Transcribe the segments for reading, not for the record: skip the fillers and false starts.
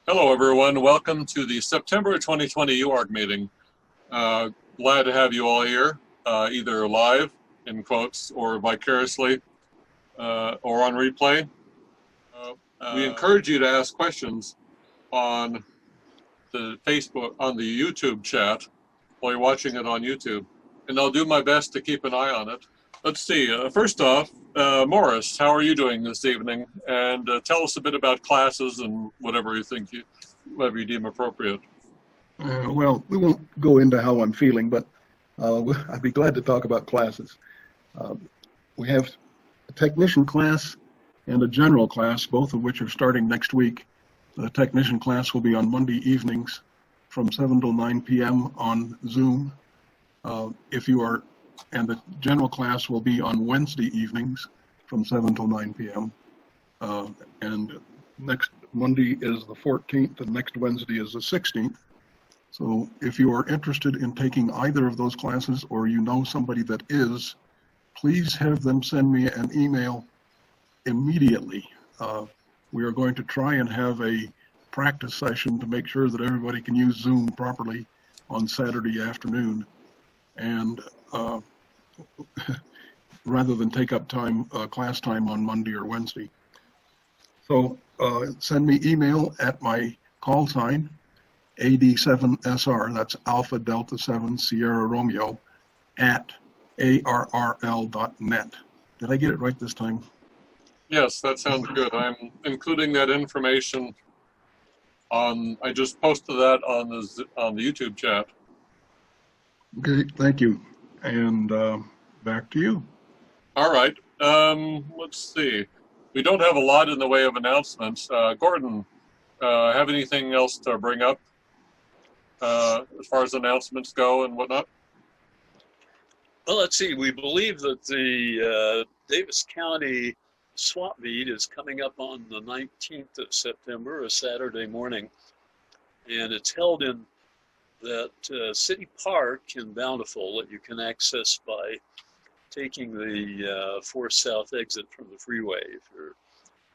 Hello, everyone. Welcome to the September 2020 UARC meeting. Glad to have you all here, either live, in quotes, or vicariously, or on replay. We encourage you to ask questions on the Facebook, on the YouTube chat while you're watching it on YouTube. And I'll do my best to keep an eye on it. Let's see. First off, Morris, how are you doing this evening? And tell us a bit about classes and whatever you deem appropriate. Well, we won't go into how I'm feeling, but I'd be glad to talk about classes. We have a technician class and a general class, both of which are starting next week. The technician class will be on Monday evenings from 7 till 9 p.m. on Zoom. And the general class will be on Wednesday evenings from 7 till 9 p.m. And next Monday is the 14th, and next Wednesday is the 16th. So if you are interested in taking either of those classes, or you know somebody that is, please have them send me an email immediately. We are going to try and have a practice session to make sure that everybody can use Zoom properly on Saturday afternoon. And rather than take up class time on Monday or Wednesday. So send me email at my call sign, AD7SR, that's Alpha Delta 7 Sierra Romeo, at ARRL.net. Did I get it right this time? Yes, that sounds good. I'm including that information I just posted that on the YouTube chat. Okay, thank you. And back to you. All right. Let's see. We don't have a lot in the way of announcements. Gordon, have anything else to bring up as far as announcements go and whatnot? Well, let's see. We believe that the Davis County swap meet is coming up on the 19th of September, a Saturday morning, and it's held in that city park in Bountiful that you can access by taking the 4 South exit from the freeway if you're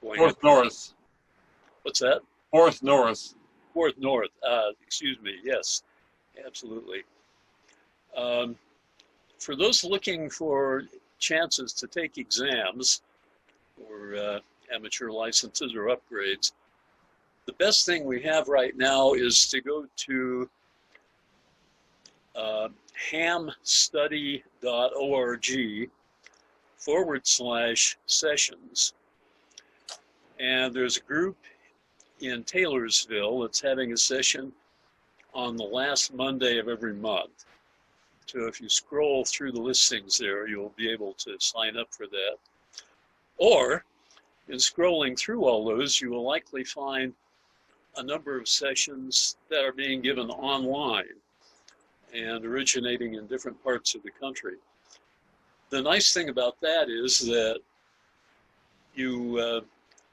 going 4th North. What's that? 4th North. 4th North. Excuse me. Yes, absolutely. For those looking for chances to take exams or amateur licenses or upgrades, the best thing we have right now is to go to hamstudy.org/sessions. And there's a group in Taylorsville that's having a session on the last Monday of every month. So if you scroll through the listings there, you'll be able to sign up for that. Or in scrolling through all those, you will likely find a number of sessions that are being given online and originating in different parts of the country. The nice thing about that is that you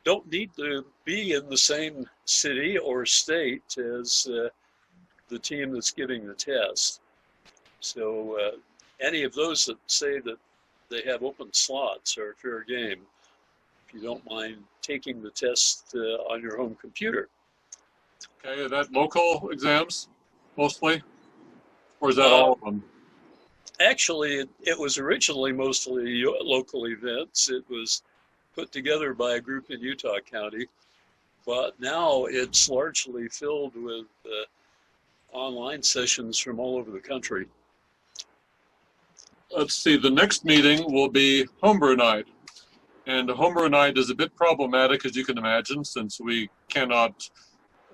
don't need to be in the same city or state as the team that's giving the test. So any of those that say that they have open slots are fair game if you don't mind taking the test on your home computer. Okay, are that local exams mostly? Or is that all of them? Actually, it was originally mostly local events. It was put together by a group in Utah County, but now it's largely filled with online sessions from all over the country. Let's see, the next meeting will be Homebrew Night. And Homebrew Night is a bit problematic, as you can imagine, since we cannot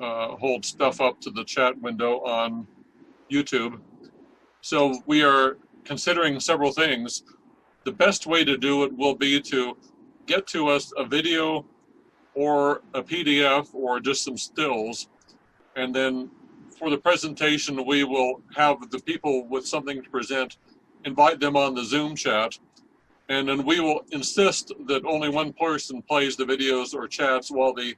hold stuff up to the chat window on YouTube. So we are considering several things. The best way to do it will be to get to us a video or a PDF or just some stills. And then for the presentation, we will have the people with something to present, invite them on the Zoom chat. And then we will insist that only one person plays the videos or chats while the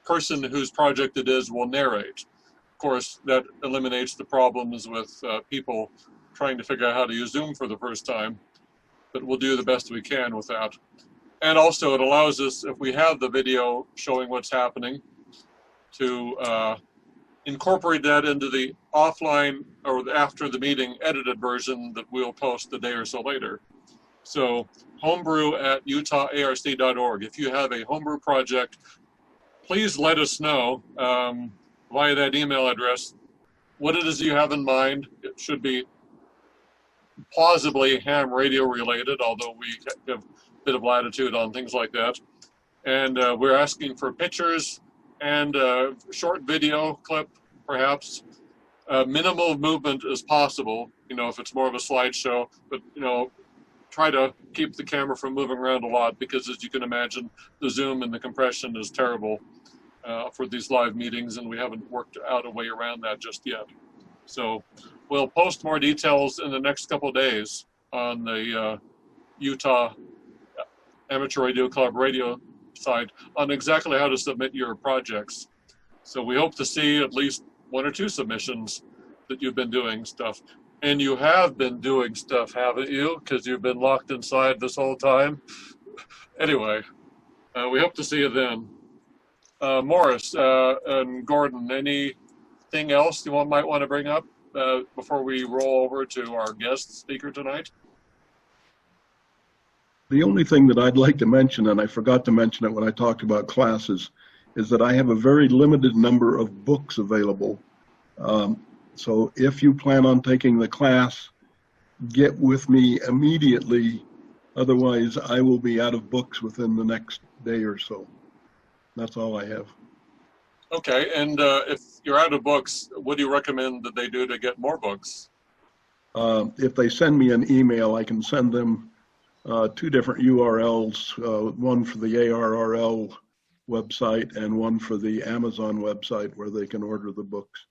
person whose project it is will narrate. Of course, that eliminates the problems with people trying to figure out how to use Zoom for the first time, but we'll do the best we can with that. And also it allows us, if we have the video showing what's happening, to incorporate that into the offline or after the meeting edited version that we'll post a day or so later. So homebrew@utaharc.org. If you have a homebrew project, please let us know via that email address what it is you have in mind. It should be plausibly ham radio related, although we have a bit of latitude on things like that. And we're asking for pictures and a short video clip, perhaps. Minimal movement as possible, if it's more of a slideshow, but, try to keep the camera from moving around a lot because, as you can imagine, the zoom and the compression is terrible for these live meetings, and we haven't worked out a way around that just yet. So we'll post more details in the next couple of days on the Utah Amateur Radio Club radio site on exactly how to submit your projects. So we hope to see at least 1 or 2 submissions that you've been doing stuff. And you have been doing stuff, haven't you? Because you've been locked inside this whole time. Anyway, we hope to see you then. Morris and Gordon, anything else you might want to bring up before we roll over to our guest speaker tonight? The only thing that I'd like to mention, and I forgot to mention it when I talked about classes, is that I have a very limited number of books available. So if you plan on taking the class, get with me immediately. Otherwise, I will be out of books within the next day or so. That's all I have. Okay, and if you're out of books, what do you recommend that they do to get more books? If they send me an email, I can send them 2 different URLs, one for the ARRL website and one for the Amazon website where they can order the books.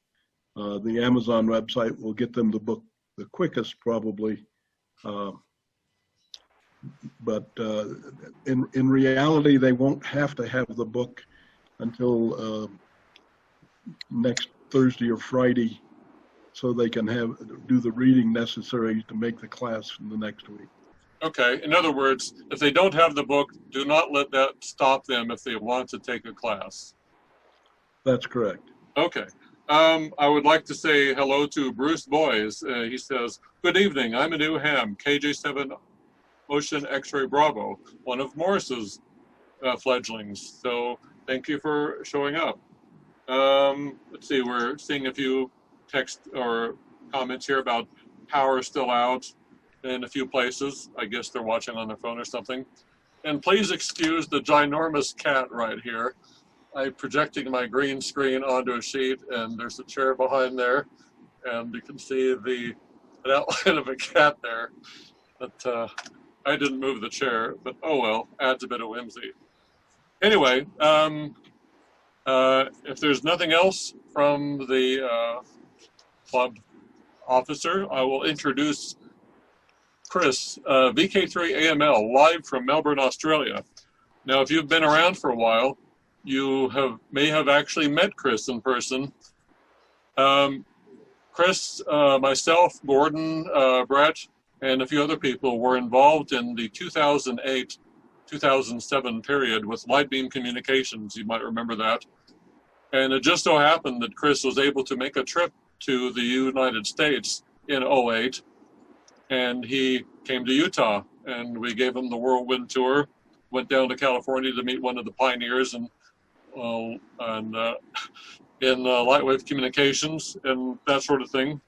The Amazon website will get them the book the quickest, probably. But in reality, they won't have to have the book until next Thursday or Friday, so they can do the reading necessary to make the class in the next week. Okay. In other words, if they don't have the book, do not let that stop them if they want to take a class. That's correct. Okay. I would like to say hello to Bruce Boys. He says, "Good evening. I'm a new ham, KJ7 Ocean X-Ray Bravo, one of Morris's fledglings. So thank you for showing up." Let's see, we're seeing a few text or comments here about power still out in a few places. I guess they're watching on their phone or something. And please excuse the ginormous cat right here. I'm projecting my green screen onto a sheet, and there's a chair behind there, and you can see the outline of a cat there. But I didn't move the chair, but oh well, adds a bit of whimsy. Anyway, if there's nothing else from the club officer, I will introduce Chris, VK3AML, live from Melbourne, Australia. Now, if you've been around for a while, you may have actually met Chris in person. Chris, myself, Gordon, Brett, and a few other people were involved in the 2008-2007 period with Light Beam Communications. You might remember that. And it just so happened that Chris was able to make a trip to the United States in 2008, and he came to Utah, and we gave him the whirlwind tour, went down to California to meet one of the pioneers in lightwave communications and that sort of thing.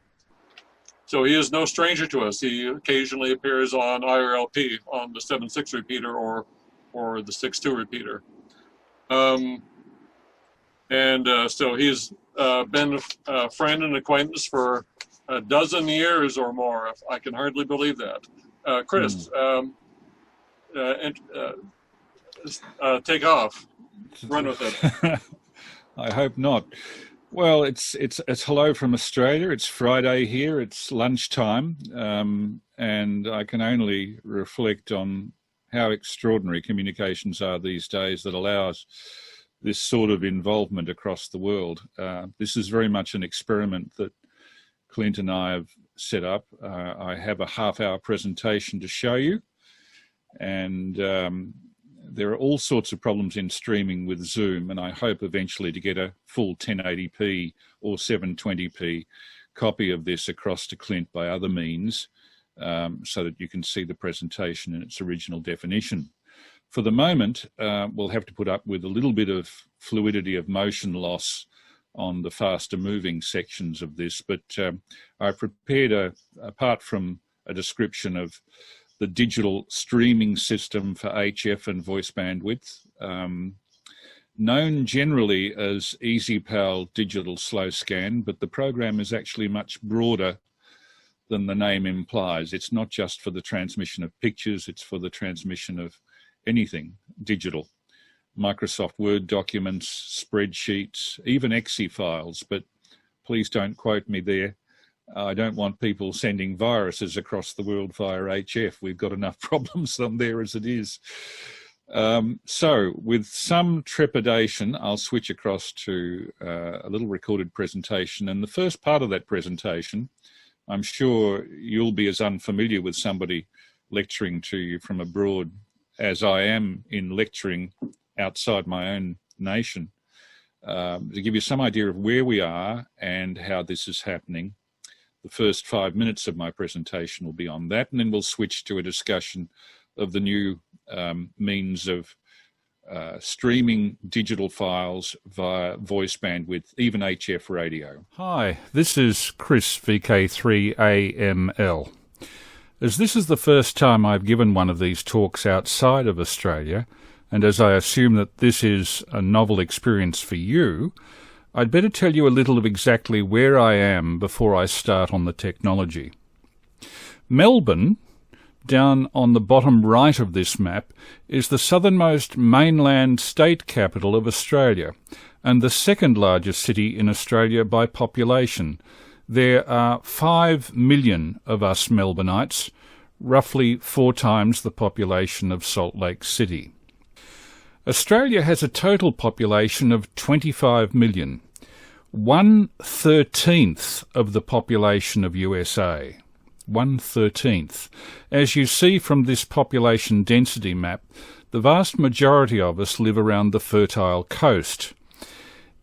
So he is no stranger to us. He occasionally appears on IRLP on the 7.6 repeater or the 6.2 repeater. So he's been a friend and acquaintance for a dozen years or more. I can hardly believe that. Chris, take off. Run with it. I hope not. Well, it's hello from Australia. It's Friday here. It's lunchtime, and I can only reflect on how extraordinary communications are these days that allows this sort of involvement across the world. This is very much an experiment that Clint and I have set up. I have a half-hour presentation to show you, and There are all sorts of problems in streaming with Zoom, and I hope eventually to get a full 1080p or 720p copy of this across to Clint by other means, so that you can see the presentation in its original definition. For the moment, we'll have to put up with a little bit of fluidity of motion loss on the faster moving sections of this, but I've prepared, apart from a description of the digital streaming system for HF and voice bandwidth, known generally as EasyPal Digital Slow Scan, but the program is actually much broader than the name implies. It's not just for the transmission of pictures, it's for the transmission of anything digital. Microsoft Word documents, spreadsheets, even exe files, but please don't quote me there. I don't want people sending viruses across the world via HF. We've got enough problems on there as it is. So with some trepidation, I'll switch across to a little recorded presentation. And the first part of that presentation, I'm sure you'll be as unfamiliar with somebody lecturing to you from abroad as I am in lecturing outside my own nation, to give you some idea of where we are and how this is happening. The first 5 minutes of my presentation will be on that, and then we'll switch to a discussion of the new means of streaming digital files via voice bandwidth, even HF radio. Hi, this is Chris, VK3AML. As this is the first time I've given one of these talks outside of Australia, and as I assume that this is a novel experience for you, I'd better tell you a little of exactly where I am before I start on the technology. Melbourne, down on the bottom right of this map, is the southernmost mainland state capital of Australia and the second largest city in Australia by population. There are 5 million of us Melbourneites, roughly 4 times the population of Salt Lake City. Australia has a total population of 25 million, 1/13 of the population of USA. 1/13. As you see from this population density map, the vast majority of us live around the fertile coast.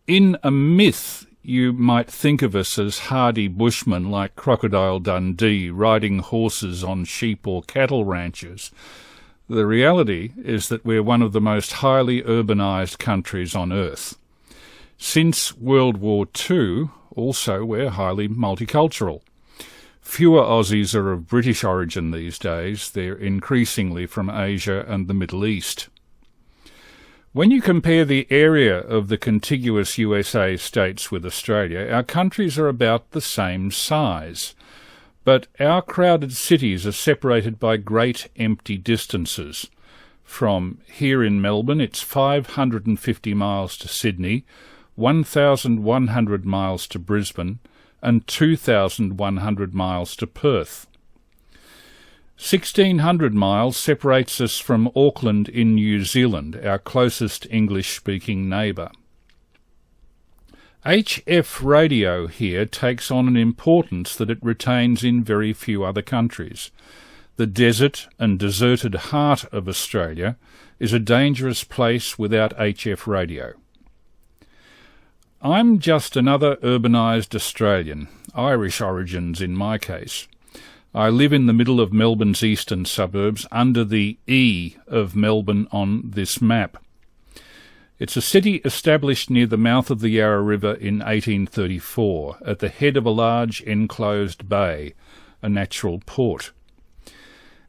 In a myth, you might think of us as hardy bushmen like Crocodile Dundee, riding horses on sheep or cattle ranches. The reality is that we're one of the most highly urbanised countries on Earth. Since World War II, also, we're highly multicultural. Fewer Aussies are of British origin these days. They're increasingly from Asia and the Middle East. When you compare the area of the contiguous USA states with Australia, our countries are about the same size. But our crowded cities are separated by great empty distances. From here in Melbourne, it's 550 miles to Sydney, 1,100 miles to Brisbane, and 2,100 miles to Perth. 1,600 miles separates us from Auckland in New Zealand, our closest English-speaking neighbour. HF radio here takes on an importance that it retains in very few other countries. The desert and deserted heart of Australia is a dangerous place without HF radio. I'm just another urbanised Australian, Irish origins in my case. I live in the middle of Melbourne's eastern suburbs, under the E of Melbourne on this map. It's a city established near the mouth of the Yarra River in 1834, at the head of a large enclosed bay, a natural port.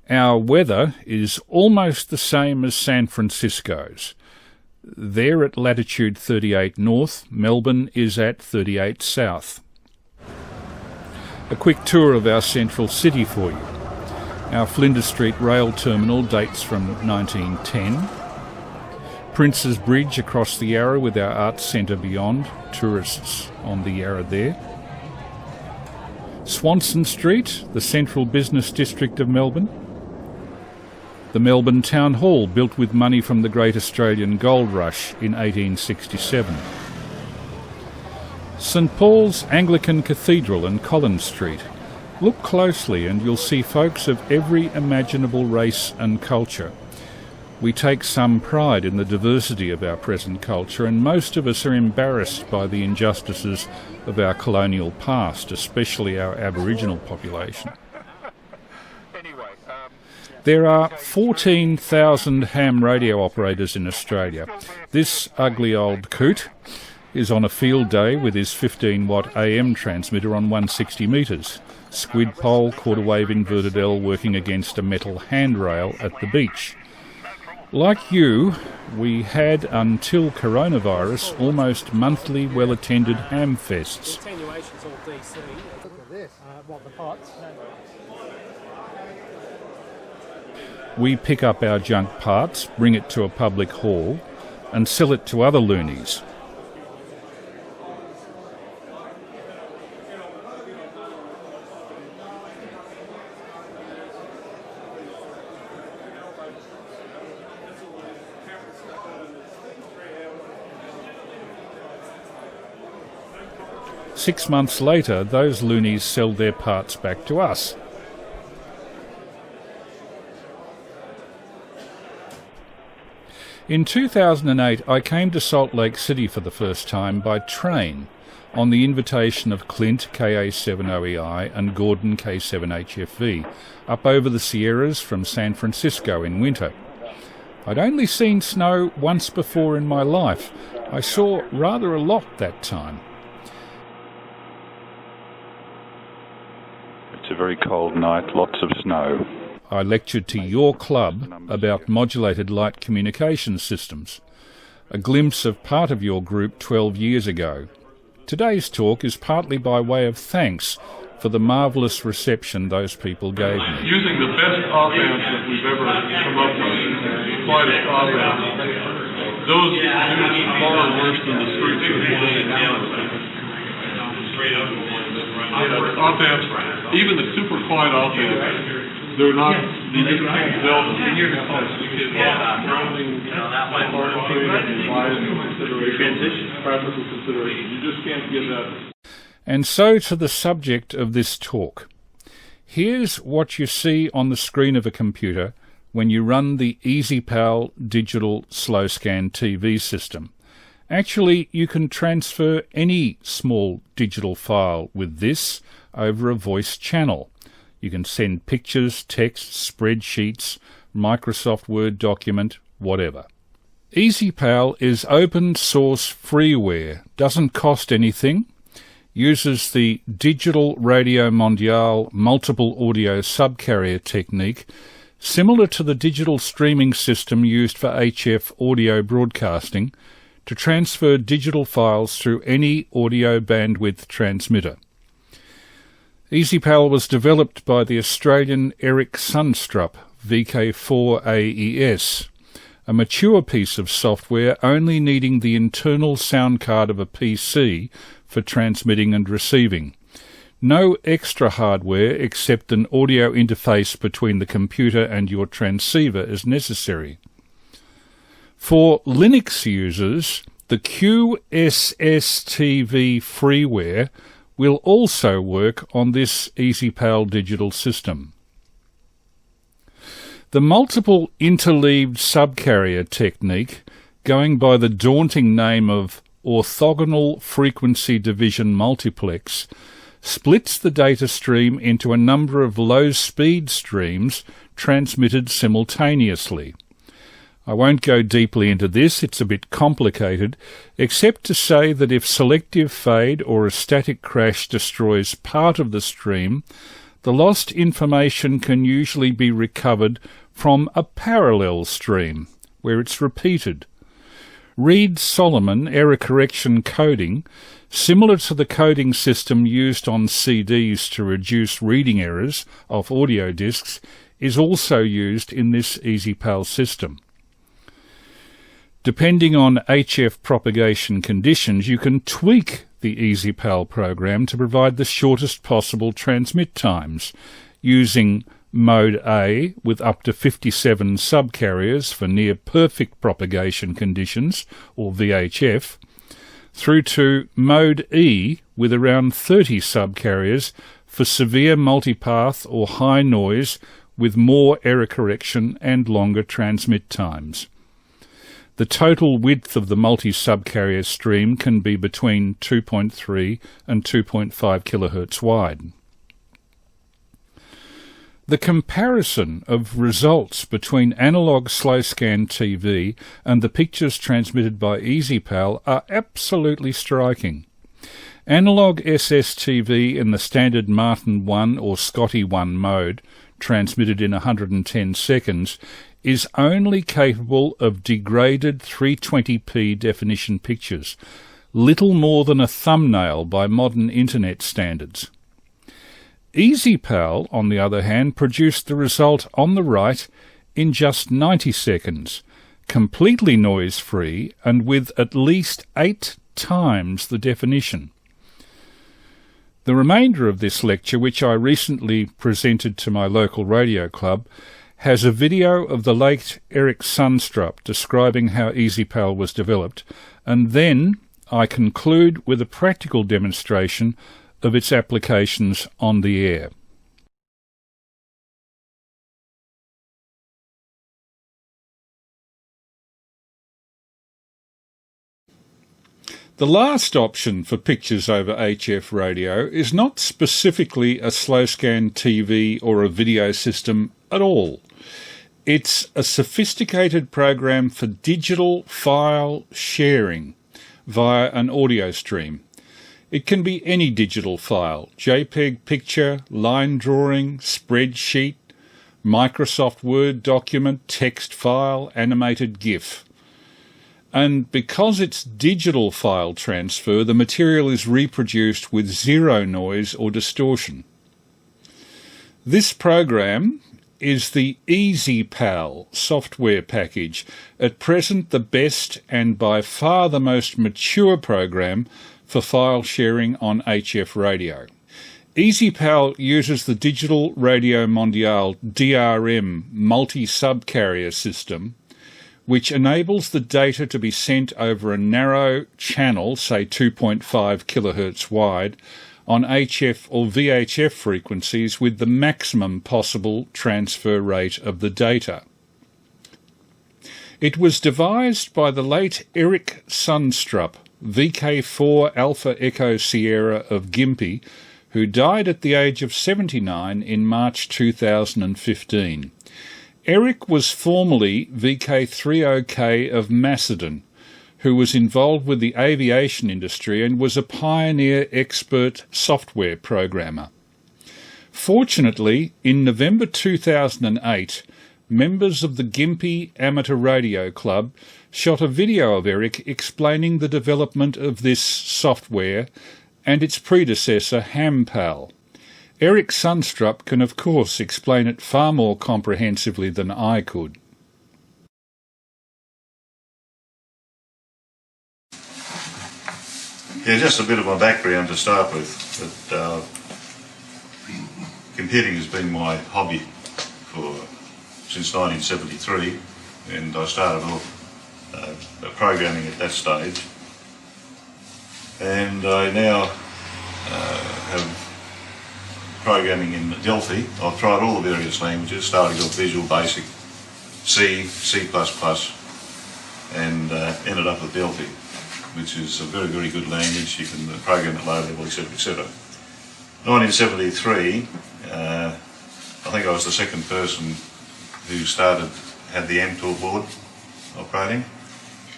Our weather is almost the same as San Francisco's. There at latitude 38 north, Melbourne is at 38 south. A quick tour of our central city for you. Our Flinders Street rail terminal dates from 1910. Prince's Bridge across the Yarra with our arts centre beyond, tourists on the Yarra there. Swanston Street, the central business district of Melbourne. The Melbourne Town Hall, built with money from the Great Australian Gold Rush in 1867. St Paul's Anglican Cathedral and Collins Street. Look closely and you'll see folks of every imaginable race and culture. We take some pride in the diversity of our present culture, and most of us are embarrassed by the injustices of our colonial past, especially our Aboriginal population. There are 14,000 ham radio operators in Australia. This ugly old coot is on a field day with his 15-watt AM transmitter on 160 metres. Squid pole, quarter-wave inverted L working against a metal handrail at the beach. Like you, we had, until coronavirus, almost monthly well-attended ham fests. We pick up our junk parts, bring it to a public hall, and sell it to other loonies. Six months later, those loonies sell their parts back to us. In 2008, I came to Salt Lake City for the first time by train on the invitation of Clint KA7OEI and Gordon K7HFV up over the Sierras from San Francisco in winter. I'd only seen snow once before in my life. I saw rather a lot that time. It's a very cold night, lots of snow. I lectured to your club about modulated light communication systems, a glimpse of part of your group 12 years ago. Today's talk is partly by way of thanks for the marvellous reception those people gave me. Using the best op-amps that we've ever come up with, quietest op-amps, those do far worse than the streets of op-amps, even the super quiet op-amps, they're not, you just can't tell them. Practical consideration. You just can't get that. And so to the subject of this talk. Here's what you see on the screen of a computer when you run the EasyPal digital slow scan TV system. Actually, you can transfer any small digital file with this over a voice channel. You can send pictures, text, spreadsheets, Microsoft Word document, whatever. EasyPal is open source freeware, doesn't cost anything, uses the Digital Radio Mondiale multiple audio subcarrier technique, similar to the digital streaming system used for HF audio broadcasting, to transfer digital files through any audio bandwidth transmitter. EasyPal was developed by the Australian Eric Sundstrup, VK3AML, a mature piece of software only needing the internal sound card of a PC for transmitting and receiving. No extra hardware except an audio interface between the computer and your transceiver is necessary. For Linux users, the QSSTV freeware will also work on this EasyPal digital system. The multiple interleaved subcarrier technique, going by the daunting name of orthogonal frequency division multiplex, splits the data stream into a number of low-speed streams transmitted simultaneously. I won't go deeply into this, it's a bit complicated, except to say that if selective fade or a static crash destroys part of the stream, the lost information can usually be recovered from a parallel stream, where it's repeated. Reed-Solomon error correction coding, similar to the coding system used on CDs to reduce reading errors of audio discs, is also used in this EasyPal system. Depending on HF propagation conditions, you can tweak the EasyPal program to provide the shortest possible transmit times, using Mode A with up to 57 subcarriers for near-perfect propagation conditions, or VHF, through to Mode E with around 30 subcarriers for severe multipath or high noise with more error correction and longer transmit times. The total width of the multi-subcarrier stream can be between 2.3 and 2.5 kHz wide. The comparison of results between analog slow-scan TV and the pictures transmitted by EasyPal are absolutely striking. Analog SSTV in the standard Martin 1 or Scotty 1 mode, transmitted in 110 seconds, is only capable of degraded 320p definition pictures, little more than a thumbnail by modern internet standards. EasyPal, on the other hand, produced the result on the right in just 90 seconds, completely noise-free and with at least 8 times the definition. The remainder of this lecture, which I recently presented to my local radio club, has a video of the late Eric Sundstrup describing how EasyPal was developed, and then I conclude with a practical demonstration of its applications on the air. The last option for pictures over HF radio is not specifically a slow-scan TV or a video system at all. It's a sophisticated program for digital file sharing via an audio stream. It can be any digital file, JPEG picture, line drawing, spreadsheet, Microsoft Word document, text file, animated GIF. And because it's digital file transfer, the material is reproduced with zero noise or distortion. This program is the EasyPal software package, at present the best and by far the most mature program for file sharing on HF radio. EasyPal uses the Digital Radio Mondiale DRM multi-subcarrier system, which enables the data to be sent over a narrow channel, say 2.5 kHz wide, on HF or VHF frequencies with the maximum possible transfer rate of the data. It was devised by the late Eric Sundstrup, VK4 Alpha Echo Sierra of Gympie, who died at the age of 79 in March 2015. Eric was formerly VK3OK of Macedon, who was involved with the aviation industry and was a pioneer expert software programmer. Fortunately, in November 2008, members of the Gympie Amateur Radio Club shot a video of Eric explaining the development of this software and its predecessor, HAMPAL. Eric Sundstrup can of course explain it far more comprehensively than I could. Yeah, just a bit of my background to start with. Computing has been my hobby since 1973, and I started off programming at that stage, and I now have programming in Delphi. I've tried all the various languages, starting off Visual Basic, C, C++, and ended up with Delphi, which is a very, very good language. You can program at low level, etc., etc. 1973, I think I was the second person who had the AmTool board operating.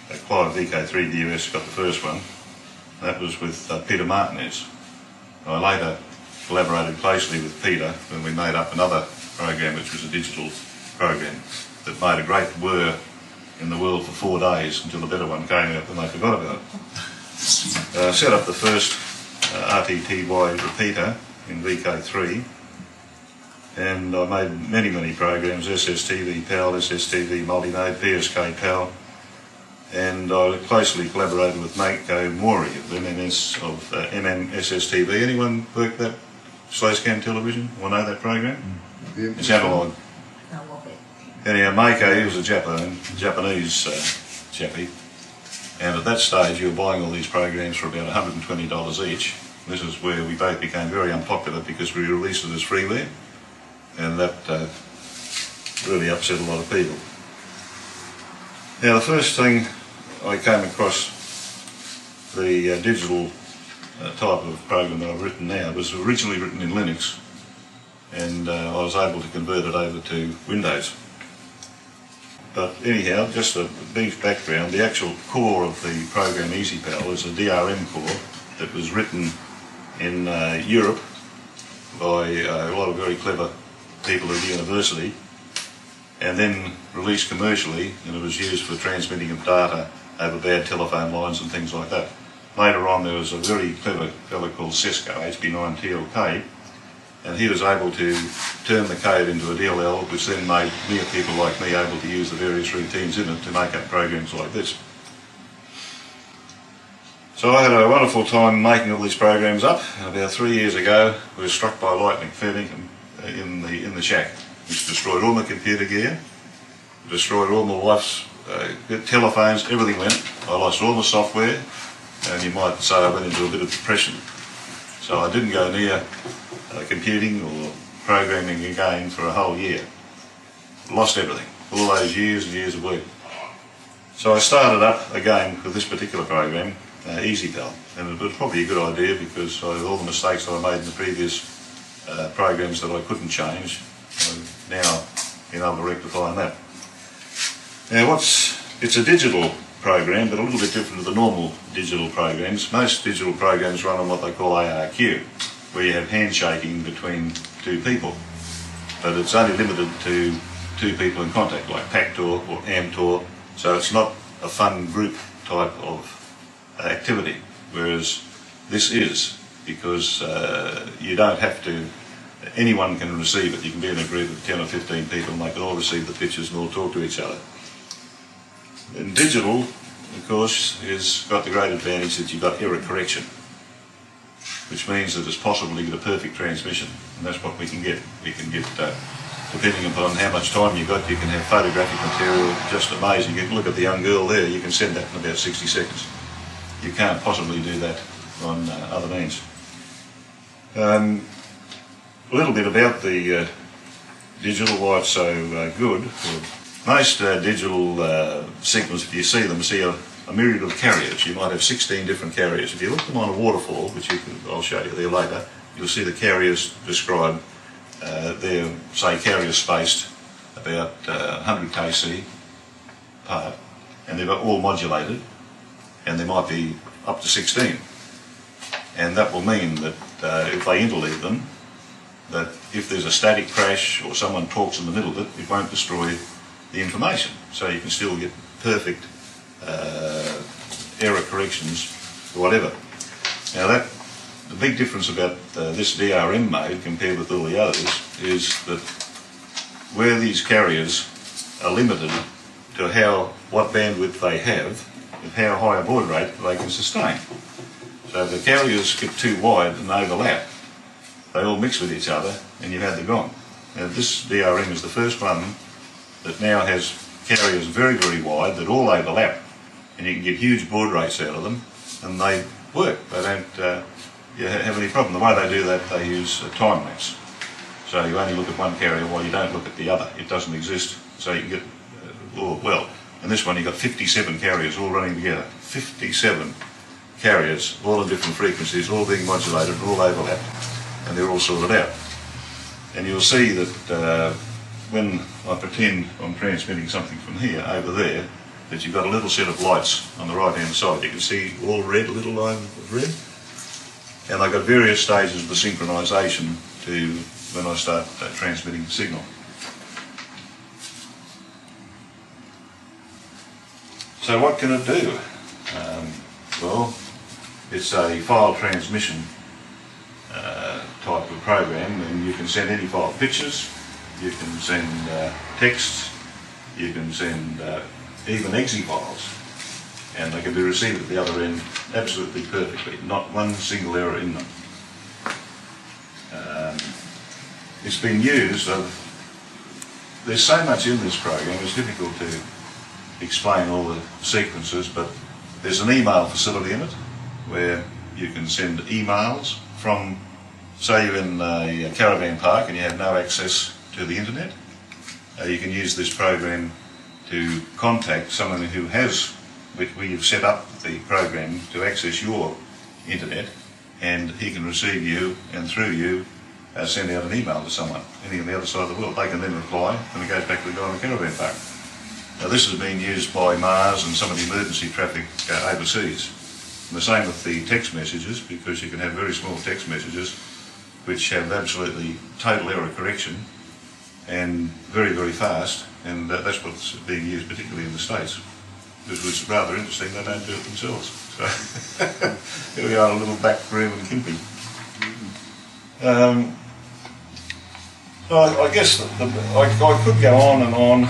Acquired VK3AML, got the first one. That was with Peter Martinez. I later collaborated closely with Peter when we made up another program, which was a digital program that made a great whir in the world for 4 days until a better one came out and they forgot about it. Set up the first RTTY repeater in VK3, and I made many, many programs, SSTV PAL, SSTV Multimode, PSK PAL, and I closely collaborated with Mako Mori of MMSSTV. Anyone work that slow scan television? Or know that program? Yeah. It's analog. Anyhow, Mako, he was a Japanese chappie, and at that stage you were buying all these programs for about $120 each. This is where we both became very unpopular because we released it as freeware, and that really upset a lot of people. Now the first thing I came across the digital type of program that I've written now was originally written in Linux, and I was able to convert it over to Windows. But anyhow, just a brief background, the actual core of the program EasyPal is a DRM core that was written in Europe by a lot of very clever people at the university, and then released commercially, and it was used for transmitting of data over bad telephone lines and things like that. Later on there was a very clever fellow called Cisco, HB9TLK, and he was able to turn the code into a DLL, which then made mere people like me able to use the various routines in it to make up programs like this. So I had a wonderful time making all these programs up, and about 3 years ago we were struck by lightning in the shack, which destroyed all my computer gear, destroyed all my wife's telephones, everything went. I lost all my software, and you might say I went into a bit of depression. So I didn't go near computing or programming again for a whole year. Lost everything, all those years and years of work. So I started up again with this particular program, EasyPal, and it was probably a good idea because of all the mistakes that I made in the previous programs that I couldn't change. I've now been able to rectify that. Now it's a digital program, but a little bit different to the normal digital programs. Most digital programs run on what they call ARQ, where you have handshaking between two people, but it's only limited to two people in contact, like PACTOR or AMTOR, so it's not a fun group type of activity, whereas this is, because you don't have to, anyone can receive it. You can be in a group of 10 or 15 people and they can all receive the pictures and all talk to each other. And digital, of course, has got the great advantage that you've got error correction, which means that it's possible to get a perfect transmission, and that's what we can get. We can get, depending upon how much time you've got, you can have photographic material just amazing. You can look at the young girl there, you can send that in about 60 seconds. You can't possibly do that on other means. A little bit about the digital, why it's so good. Well, most digital signals, if you see them, see a myriad of carriers. You might have 16 different carriers. If you look them on a waterfall, which I'll show you there later, you'll see the carriers described. They're, say, carriers spaced about 100 kc apart, and they're all modulated, and there might be up to 16. And that will mean that if they interleave them, that if there's a static crash or someone talks in the middle of it, it won't destroy the information. So you can still get perfect error corrections or whatever. Now the big difference about this DRM mode compared with all the others is that where these carriers are limited to what bandwidth they have, and how high a baud rate they can sustain. So if the carriers get too wide and overlap, they all mix with each other and you've had the gone. Now this DRM is the first one that now has carriers very, very wide that all overlap, and you can get huge baud rates out of them, and they work. They don't have any problem. The way they do that, they use a time lapse. So you only look at one carrier while you don't look at the other. It doesn't exist. So you can get, well, in this one you've got 57 carriers all running together. 57 carriers, all at different frequencies, all being modulated, all overlapped, and they're all sorted out. And you'll see that when I pretend I'm transmitting something from here over there, that you've got a little set of lights on the right hand side. You can see all red, a little line of red. And I've got various stages of the synchronisation to when I start transmitting the signal. So what can it do? Well, it's a file transmission type of program, and you can send any file, pictures, you can send texts, you can send even exe files, and they can be received at the other end absolutely perfectly, not one single error in them. It's been used, there's so much in this program, it's difficult to explain all the sequences, but there's an email facility in it where you can send emails from, say you're in a caravan park and you have no access to the internet, you can use this program to contact someone who has, where you've set up the program to access your internet, and he can receive you and through you send out an email to someone, any on the other side of the world. They can then reply and it goes back to the guy in the caravan park. Now this has been used by Mars and some of the emergency traffic overseas. And the same with the text messages, because you can have very small text messages which have absolutely total error correction and very, very fast, and that's what's being used particularly in the States. Which was rather interesting, they don't do it themselves. So here we are, a little back room in Kimpy. I guess I could go on and on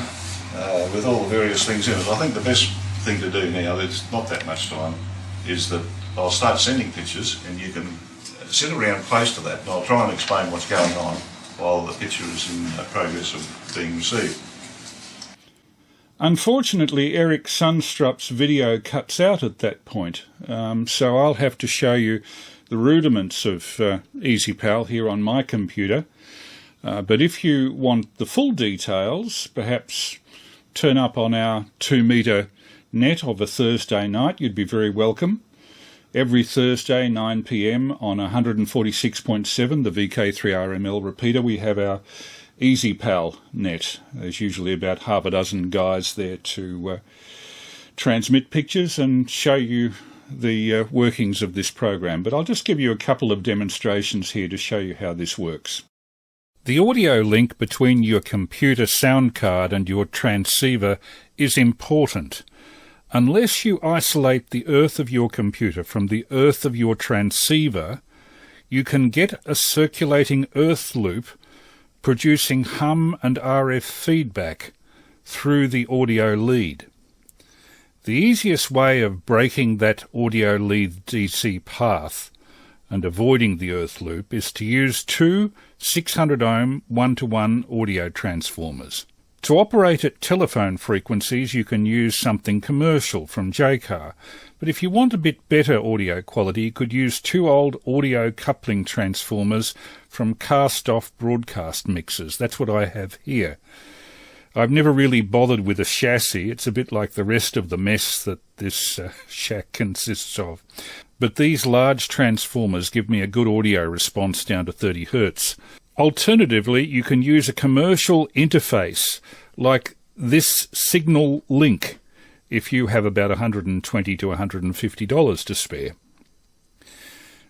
with all the various things in it. I think the best thing to do now, there's not that much time, is that I'll start sending pictures and you can sit around close to that and I'll try and explain what's going on while the picture is in progress of being received. Unfortunately, Eric Sunstrup's video cuts out at that point, so I'll have to show you the rudiments of EasyPal here on my computer. But if you want the full details, perhaps turn up on our 2-metre net of a Thursday night. You'd be very welcome. Every Thursday, 9 p.m. on 146.7, the VK3AML repeater, we have our EasyPal net. There's usually about half a dozen guys there to transmit pictures and show you the workings of this program. But I'll just give you a couple of demonstrations here to show you how this works. The audio link between your computer sound card and your transceiver is important. Unless you isolate the earth of your computer from the earth of your transceiver, you can get a circulating earth loop producing hum and RF feedback through the audio lead. The easiest way of breaking that audio lead DC path and avoiding the earth loop is to use two 600 ohm 1-to-1 audio transformers. To operate at telephone frequencies, you can use something commercial from JCAR, but if you want a bit better audio quality, you could use two old audio coupling transformers from cast-off broadcast mixers. That's what I have here. I've never really bothered with a chassis. It's a bit like the rest of the mess that this shack consists of. But these large transformers give me a good audio response down to 30 Hz. Alternatively, you can use a commercial interface like this Signal Link if you have about $120 to $150 to spare.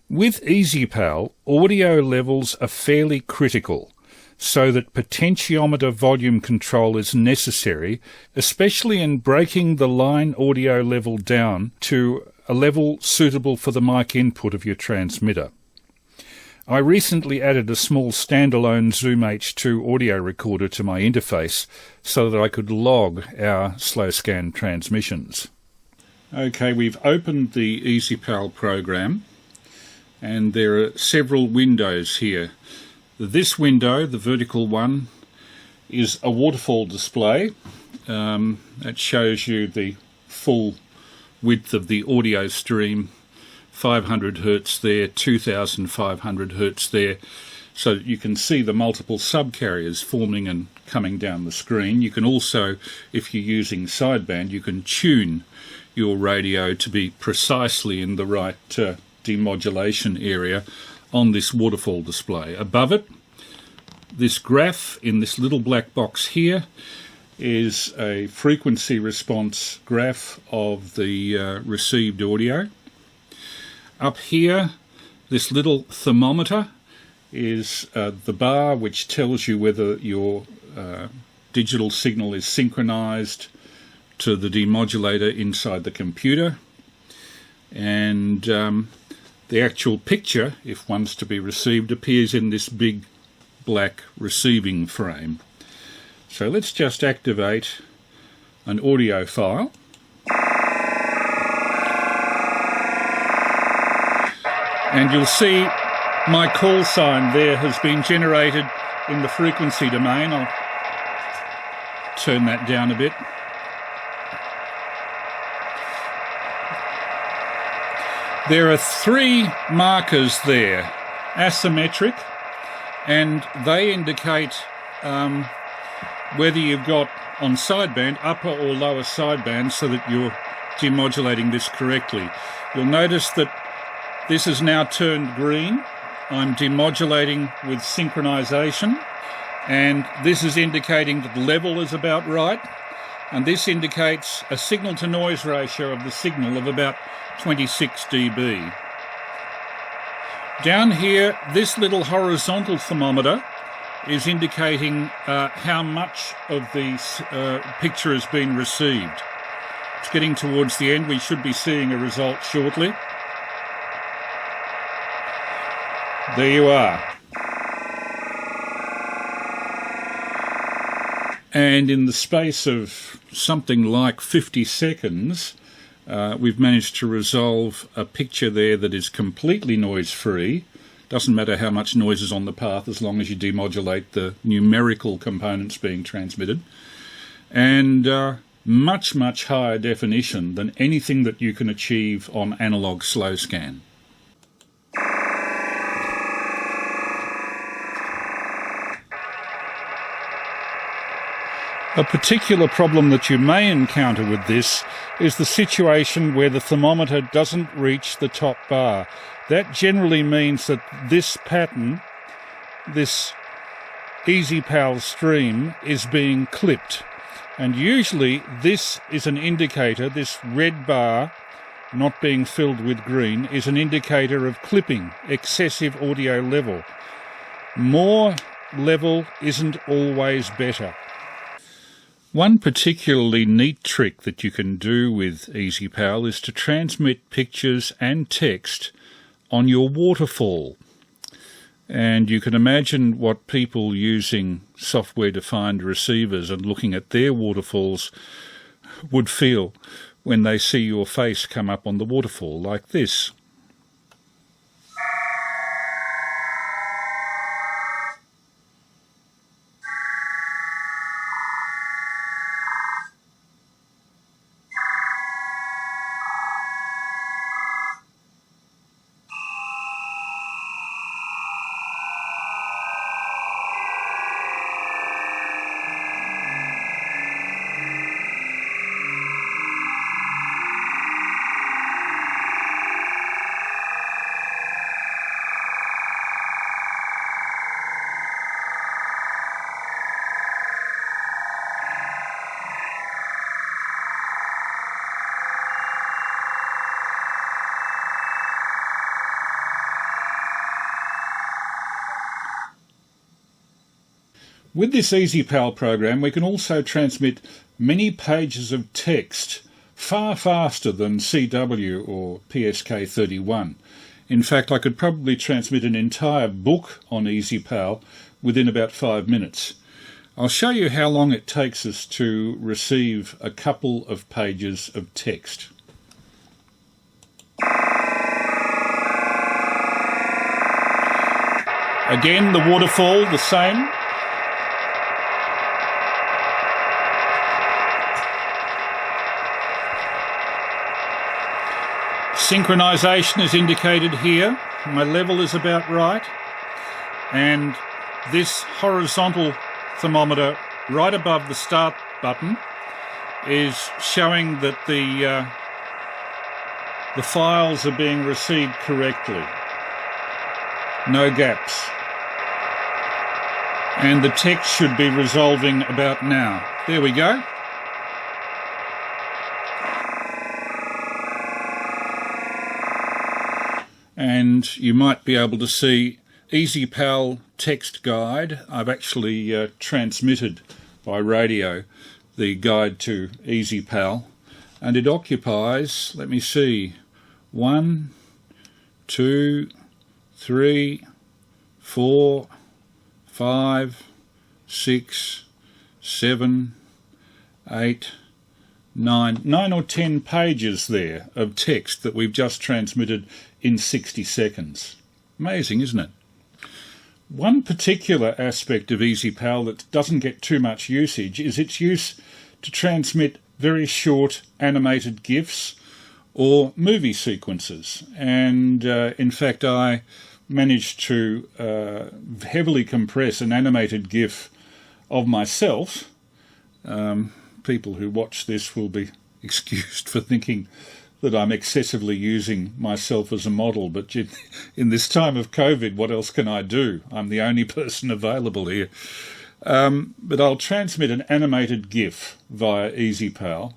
With EasyPal, audio levels are fairly critical, so that potentiometer volume control is necessary, especially in breaking the line audio level down to a level suitable for the mic input of your transmitter. I recently added a small standalone Zoom H2 audio recorder to my interface so that I could log our slow scan transmissions. Okay, we've opened the EasyPal program and there are several windows here. This window, the vertical one, is a waterfall display. It shows you the full width of the audio stream, 500 Hz there, 2500 Hz there, so that you can see the multiple subcarriers forming and coming down the screen. You can also, if you're using sideband, you can tune your radio to be precisely in the right demodulation area on this waterfall display. Above it, this graph in this little black box here is a frequency response graph of the received audio. Up here, this little thermometer is the bar which tells you whether your digital signal is synchronized to the demodulator inside the computer. And the actual picture, if one's to be received, appears in this big black receiving frame. So let's just activate an audio file. And you'll see my call sign there has been generated in the frequency domain. I'll turn that down a bit. There are three markers there, asymmetric, and they indicate whether you've got on sideband, upper or lower sideband, so that you're demodulating this correctly. You'll notice that this has now turned green. I'm demodulating with synchronization, and this is indicating that the level is about right, and this indicates a signal to noise ratio of the signal of about 26 dB. Down here, this little horizontal thermometer is indicating how much of the picture has been received. It's getting towards the end. We should be seeing a result shortly. There you are. And in the space of something like 50 seconds, we've managed to resolve a picture there that is completely noise-free. Doesn't matter how much noise is on the path as long as you demodulate the numerical components being transmitted. And much, much higher definition than anything that you can achieve on analog slow scan. A particular problem that you may encounter with this is the situation where the thermometer doesn't reach the top bar. That generally means that this pattern, this EasyPal stream, is being clipped. And usually this is an indicator, this red bar not being filled with green, is an indicator of clipping, excessive audio level. More level isn't always better. One particularly neat trick that you can do with EasyPal is to transmit pictures and text on your waterfall. And you can imagine what people using software-defined receivers and looking at their waterfalls would feel when they see your face come up on the waterfall like this. With this EasyPal program, we can also transmit many pages of text far faster than CW or PSK31. In fact, I could probably transmit an entire book on EasyPal within about 5 minutes. I'll show you how long it takes us to receive a couple of pages of text. Again, the waterfall, the same. Synchronization is indicated here. My level is about right. And this horizontal thermometer right above the start button is showing that the files are being received correctly. No gaps. And the text should be resolving about now. There we go. And you might be able to see EasyPal text guide. I've actually transmitted by radio the guide to EasyPal, and it occupies, let me see, 1, 2, 3, 4, 5, 6, 7, 8, 9 or 10 pages there of text that we've just transmitted in 60 seconds. Amazing, isn't it? One particular aspect of EasyPal that doesn't get too much usage is its use to transmit very short animated GIFs or movie sequences. And in fact, I managed to heavily compress an animated GIF of myself People who watch this will be excused for thinking that I'm excessively using myself as a model, but in this time of COVID, what else can I do? I'm the only person available here. But I'll transmit an animated GIF via EasyPal,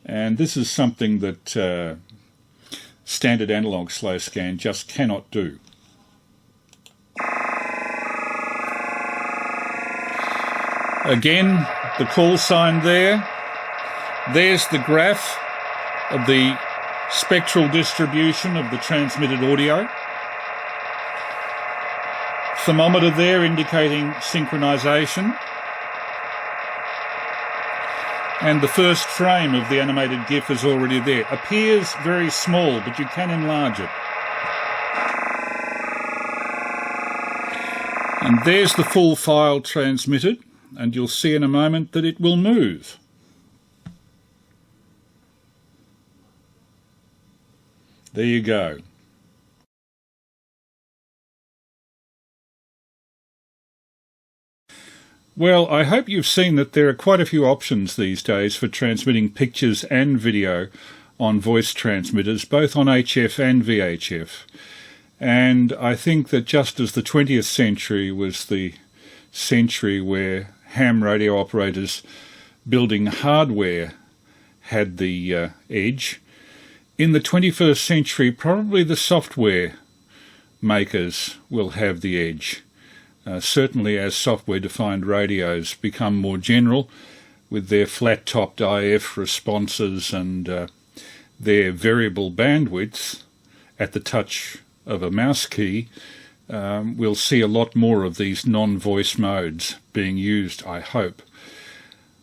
and this is something that standard analog slow scan just cannot do. Again, the call sign there. There's the graph of the spectral distribution of the transmitted audio. Thermometer there indicating synchronization. And the first frame of the animated GIF is already there. Appears very small, but you can enlarge it. And there's the full file transmitted, and you'll see in a moment that it will move. There you go. Well, I hope you've seen that there are quite a few options these days for transmitting pictures and video on voice transmitters, both on HF and VHF. And I think that just as the 20th century was the century where ham radio operators building hardware had the edge, in the 21st century, probably the software makers will have the edge. Certainly as software-defined radios become more general with their flat-topped IF responses and their variable bandwidths at the touch of a mouse key, we'll see a lot more of these non-voice modes being used, I hope.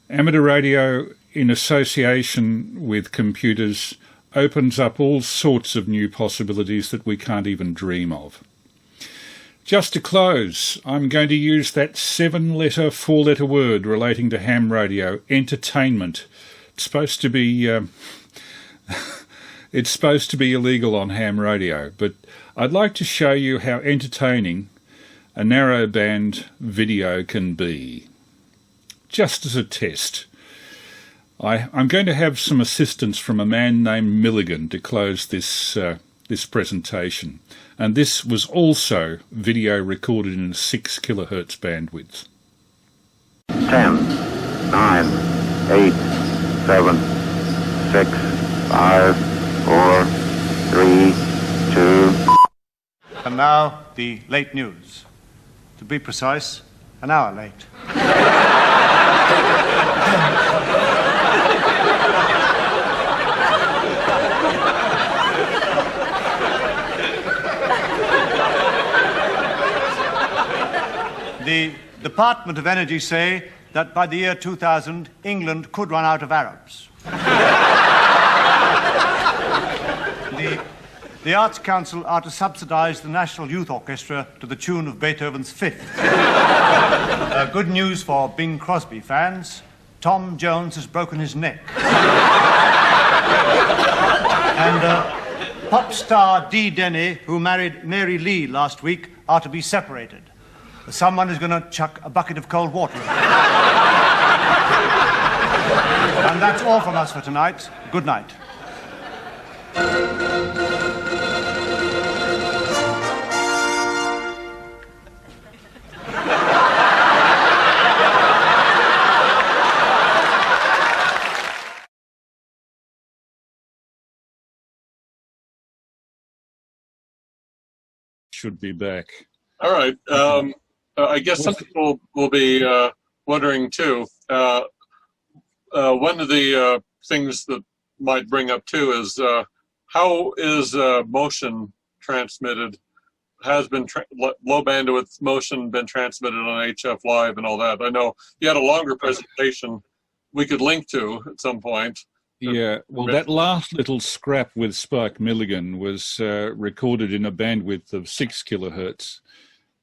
Amateur radio in association with computers opens up all sorts of new possibilities that we can't even dream of. Just to close, I'm going to use that 7-letter, 4-letter word relating to ham radio, entertainment. It's supposed to be it's supposed to be illegal on ham radio, but I'd like to show you how entertaining a narrowband video can be, just as a test. I'm going to have some assistance from a man named Milligan to close this presentation, and this was also video recorded in a 6 kilohertz bandwidth. 10, 9, 8, 7, 6, 5, 4, 3, 2. And now the late news. To be precise, an hour late. The Department of Energy say that by the year 2000, England could run out of Arabs. The Arts Council are to subsidise the National Youth Orchestra to the tune of Beethoven's Fifth. Good news for Bing Crosby fans. Tom Jones has broken his neck. And pop star Dee Denny, who married Mary Lee last week, are to be separated. Someone is going to chuck a bucket of cold water at them. And that's all from us for tonight. Good night. Should be back. All right. I guess some people will be wondering too. One of the things that might bring up too is how is motion transmitted? Has been low bandwidth motion been transmitted on HF Live and all that? I know you had a longer presentation we could link to at some point. Yeah, well, that last little scrap with Spike Milligan was recorded in a bandwidth of 6 kilohertz.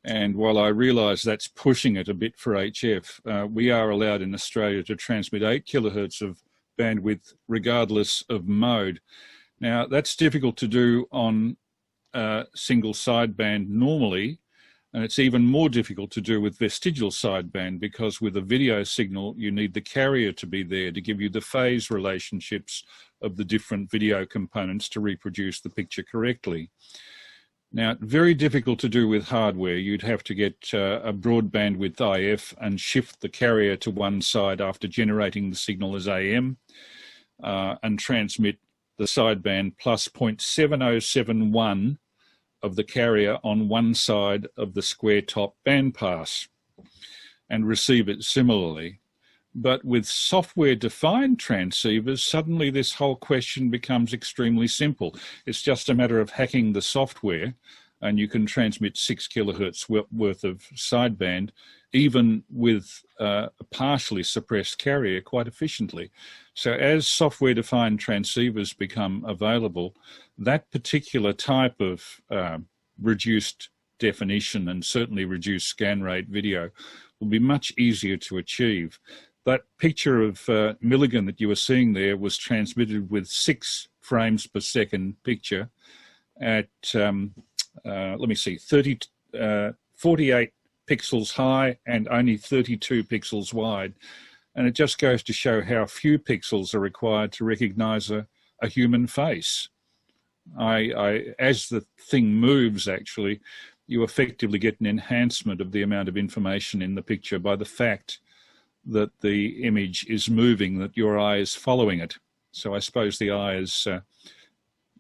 And while I realise that's pushing it a bit for HF, we are allowed in Australia to transmit 8 kilohertz of bandwidth regardless of mode. Now, that's difficult to do on single sideband normally, And it's even more difficult to do with vestigial sideband, because with a video signal, you need the carrier to be there to give you the phase relationships of the different video components to reproduce the picture correctly. Now, very difficult to do with hardware. You'd have to get a broad bandwidth IF and shift the carrier to one side after generating the signal as AM and transmit the sideband plus 0.7071 of the carrier on one side of the square top bandpass and receive it similarly. But with software-defined transceivers, suddenly this whole question becomes extremely simple. It's just a matter of hacking the software, and you can transmit 6 kilohertz worth of sideband, even with a partially suppressed carrier, quite efficiently. So as software-defined transceivers become available, that particular type of reduced definition and certainly reduced scan rate video will be much easier to achieve. That picture of Milligan that you were seeing there was transmitted with 6 frames per second picture at, let me see, 48 pixels high and only 32 pixels wide. And it just goes to show how few pixels are required to recognize a human face. As the thing moves, actually, you effectively get an enhancement of the amount of information in the picture by the fact that the image is moving, that your eye is following it. So I suppose the eye is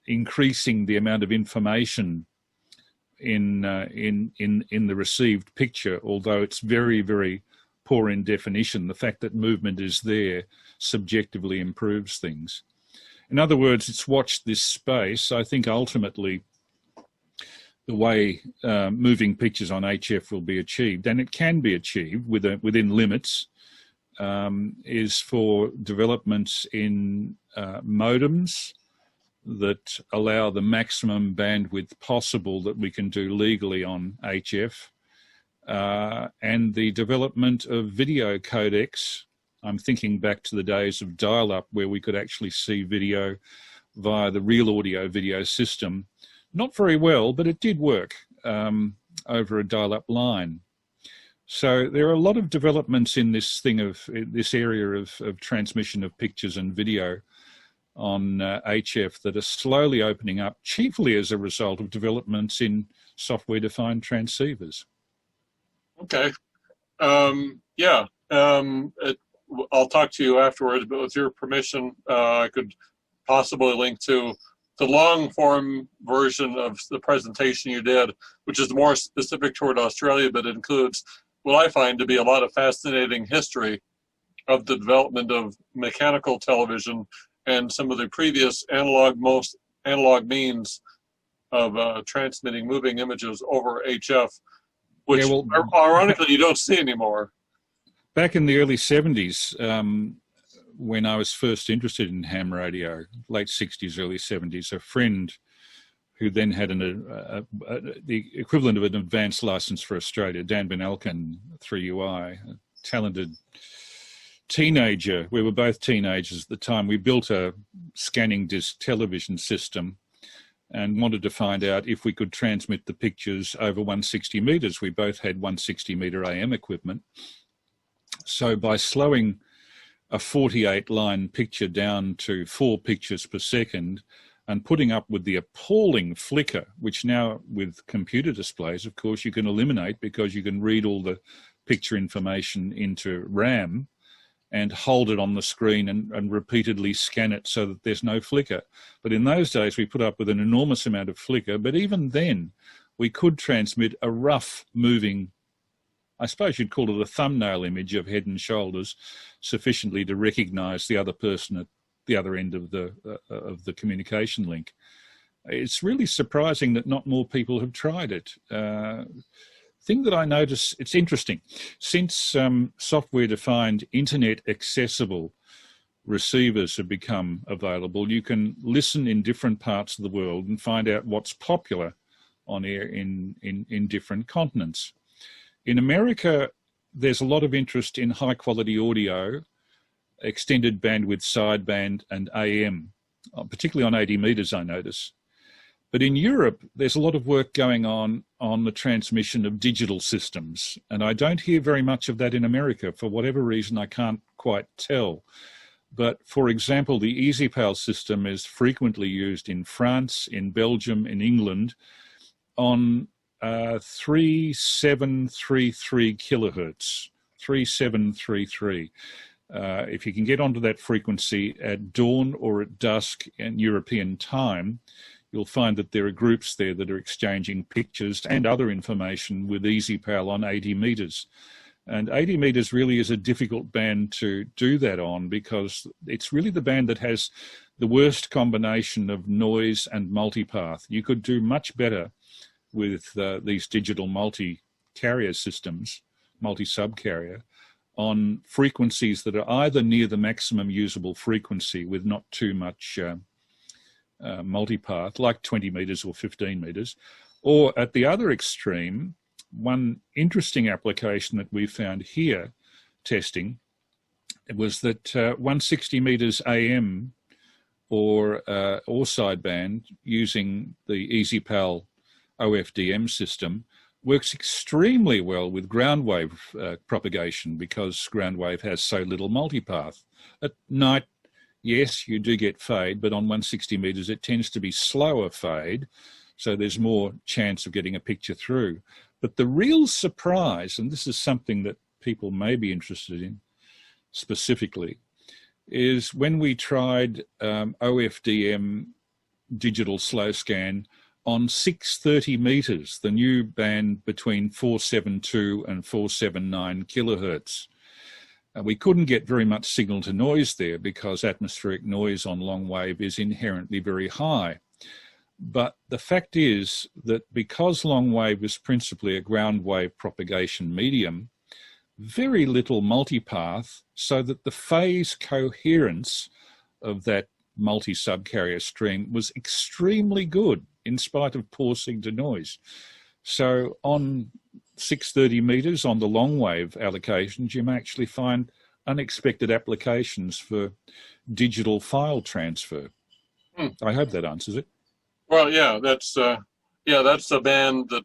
increasing the amount of information in the received picture, although it's very, very poor in definition. The fact that movement is there subjectively improves things. In other words, it's watched this space. I think ultimately the way moving pictures on HF will be achieved, and it can be achieved within limits, is for developments in modems that allow the maximum bandwidth possible that we can do legally on HF, and the development of video codecs. I'm thinking back to the days of dial-up where we could actually see video via the real audio video system. Not very well, but it did work over a dial-up line. So there are a lot of developments in this area of transmission of pictures and video on HF that are slowly opening up, chiefly as a result of developments in software-defined transceivers. Okay. I'll talk to you afterwards, but with your permission, I could possibly link to the long-form version of the presentation you did, which is more specific toward Australia, but includes what I find to be a lot of fascinating history of the development of mechanical television and some of the previous analog means of transmitting moving images over HF, which ironically you don't see anymore. Back in the early 70s, when I was first interested in ham radio, late 60s, early 70s, a friend who then had the equivalent of an advanced license for Australia, Dan Ben Elkin, 3UI, a talented teenager. We were both teenagers at the time. We built a scanning disc television system and wanted to find out if we could transmit the pictures over 160 meters. We both had 160 meter AM equipment. So by slowing a 48-line picture down to 4 pictures per second and putting up with the appalling flicker, which now with computer displays, of course, you can eliminate because you can read all the picture information into RAM and hold it on the screen and repeatedly scan it so that there's no flicker. But in those days, we put up with an enormous amount of flicker, but even then, we could transmit a rough moving, I suppose you'd call it a thumbnail image of head and shoulders, sufficiently to recognize the other person at the other end of the communication link. It's really surprising that not more people have tried it. Thing that I notice, it's interesting, since software-defined internet accessible receivers have become available, you can listen in different parts of the world and find out what's popular on air in different continents. In America, there's a lot of interest in high-quality audio, extended bandwidth sideband and AM, particularly on 80 meters, I notice. But in Europe, there's a lot of work going on the transmission of digital systems. And I don't hear very much of that in America. For whatever reason, I can't quite tell. But for example, the EasyPal system is frequently used in France, in Belgium, in England on 3733 kilohertz, 3733. If you can get onto that frequency at dawn or at dusk in European time, you'll find that there are groups there that are exchanging pictures and other information with EasyPal on 80 meters. And 80 meters really is a difficult band to do that on because it's really the band that has the worst combination of noise and multipath. You could do much better with these digital multi-carrier systems, multi-subcarrier, on frequencies that are either near the maximum usable frequency with not too much multipath, like 20 meters or 15 meters, or at the other extreme, one interesting application that we found here testing was that 160 meters AM or sideband using the EasyPal OFDM system works extremely well with ground wave propagation because ground wave has so little multipath. At night, yes, you do get fade, but on 160 meters, it tends to be slower fade. So there's more chance of getting a picture through. But the real surprise, and this is something that people may be interested in specifically, is when we tried OFDM digital slow scan on 630 meters, the new band between 472 and 479 kilohertz. We couldn't get very much signal to noise there because atmospheric noise on long wave is inherently very high. But the fact is that because long wave is principally a ground wave propagation medium, very little multipath, so that the phase coherence of that multi-subcarrier stream was extremely good in spite of poor signal to noise. So on 630 meters on the long wave allocations, you may actually find unexpected applications for digital file transfer. I hope that answers it. Well, yeah, that's a band that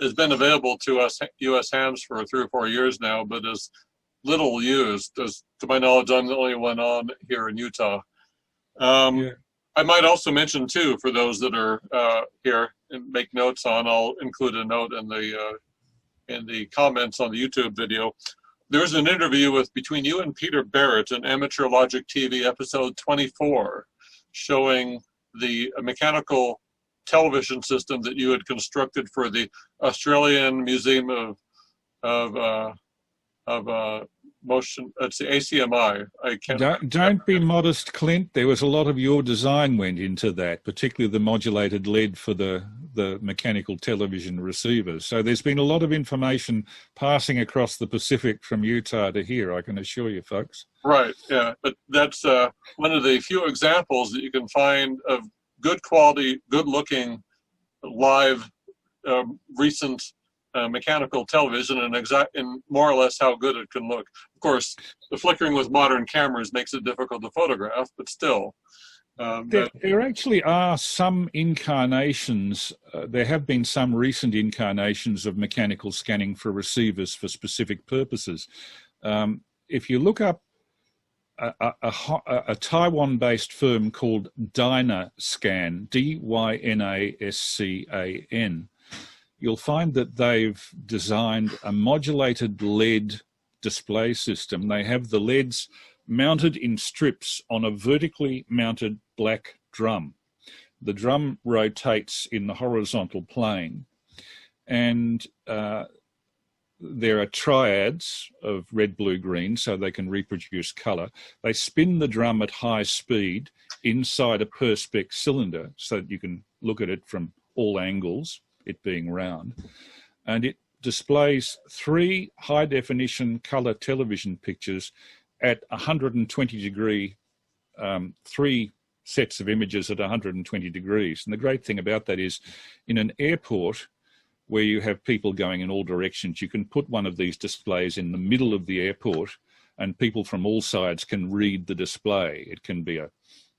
has been available to us U.S. hams for 3 or 4 years now, but is little used. As to my knowledge, I'm the only one on here in Utah. I might also mention too, for those that are here and make notes on, I'll include a note in the comments on the YouTube video. There's an interview between you and Peter Barrett in Amateur Logic TV episode 24, showing the mechanical television system that you had constructed for the Australian Museum of Motion. It's the ACMI. I can't. Don't be modest, Clint. There was a lot of your design went into that, particularly the modulated LED for the mechanical television receivers. So there's been a lot of information passing across the Pacific from Utah to here, I can assure you folks. Right, yeah. But that's one of the few examples that you can find of good quality, good looking, live, recent mechanical television and more or less how good it can look. Of course, the flickering with modern cameras makes it difficult to photograph, but still. There actually are some incarnations, there have been some recent incarnations of mechanical scanning for receivers for specific purposes. If you look up a Taiwan-based firm called Dynascan, D-Y-N-A-S-C-A-N, you'll find that they've designed a modulated LED display system. They have the LEDs mounted in strips on a vertically mounted black drum. The drum rotates in the horizontal plane, and there are triads of red, blue, green, so they can reproduce color. They spin the drum at high speed inside a perspex cylinder so that you can look at it from all angles, it being round, and it displays 3 high-definition color television pictures at 120 degree, 3 sets of images at 120 degrees. And the great thing about that is, in an airport where you have people going in all directions, you can put one of these displays in the middle of the airport and people from all sides can read the display. It can be a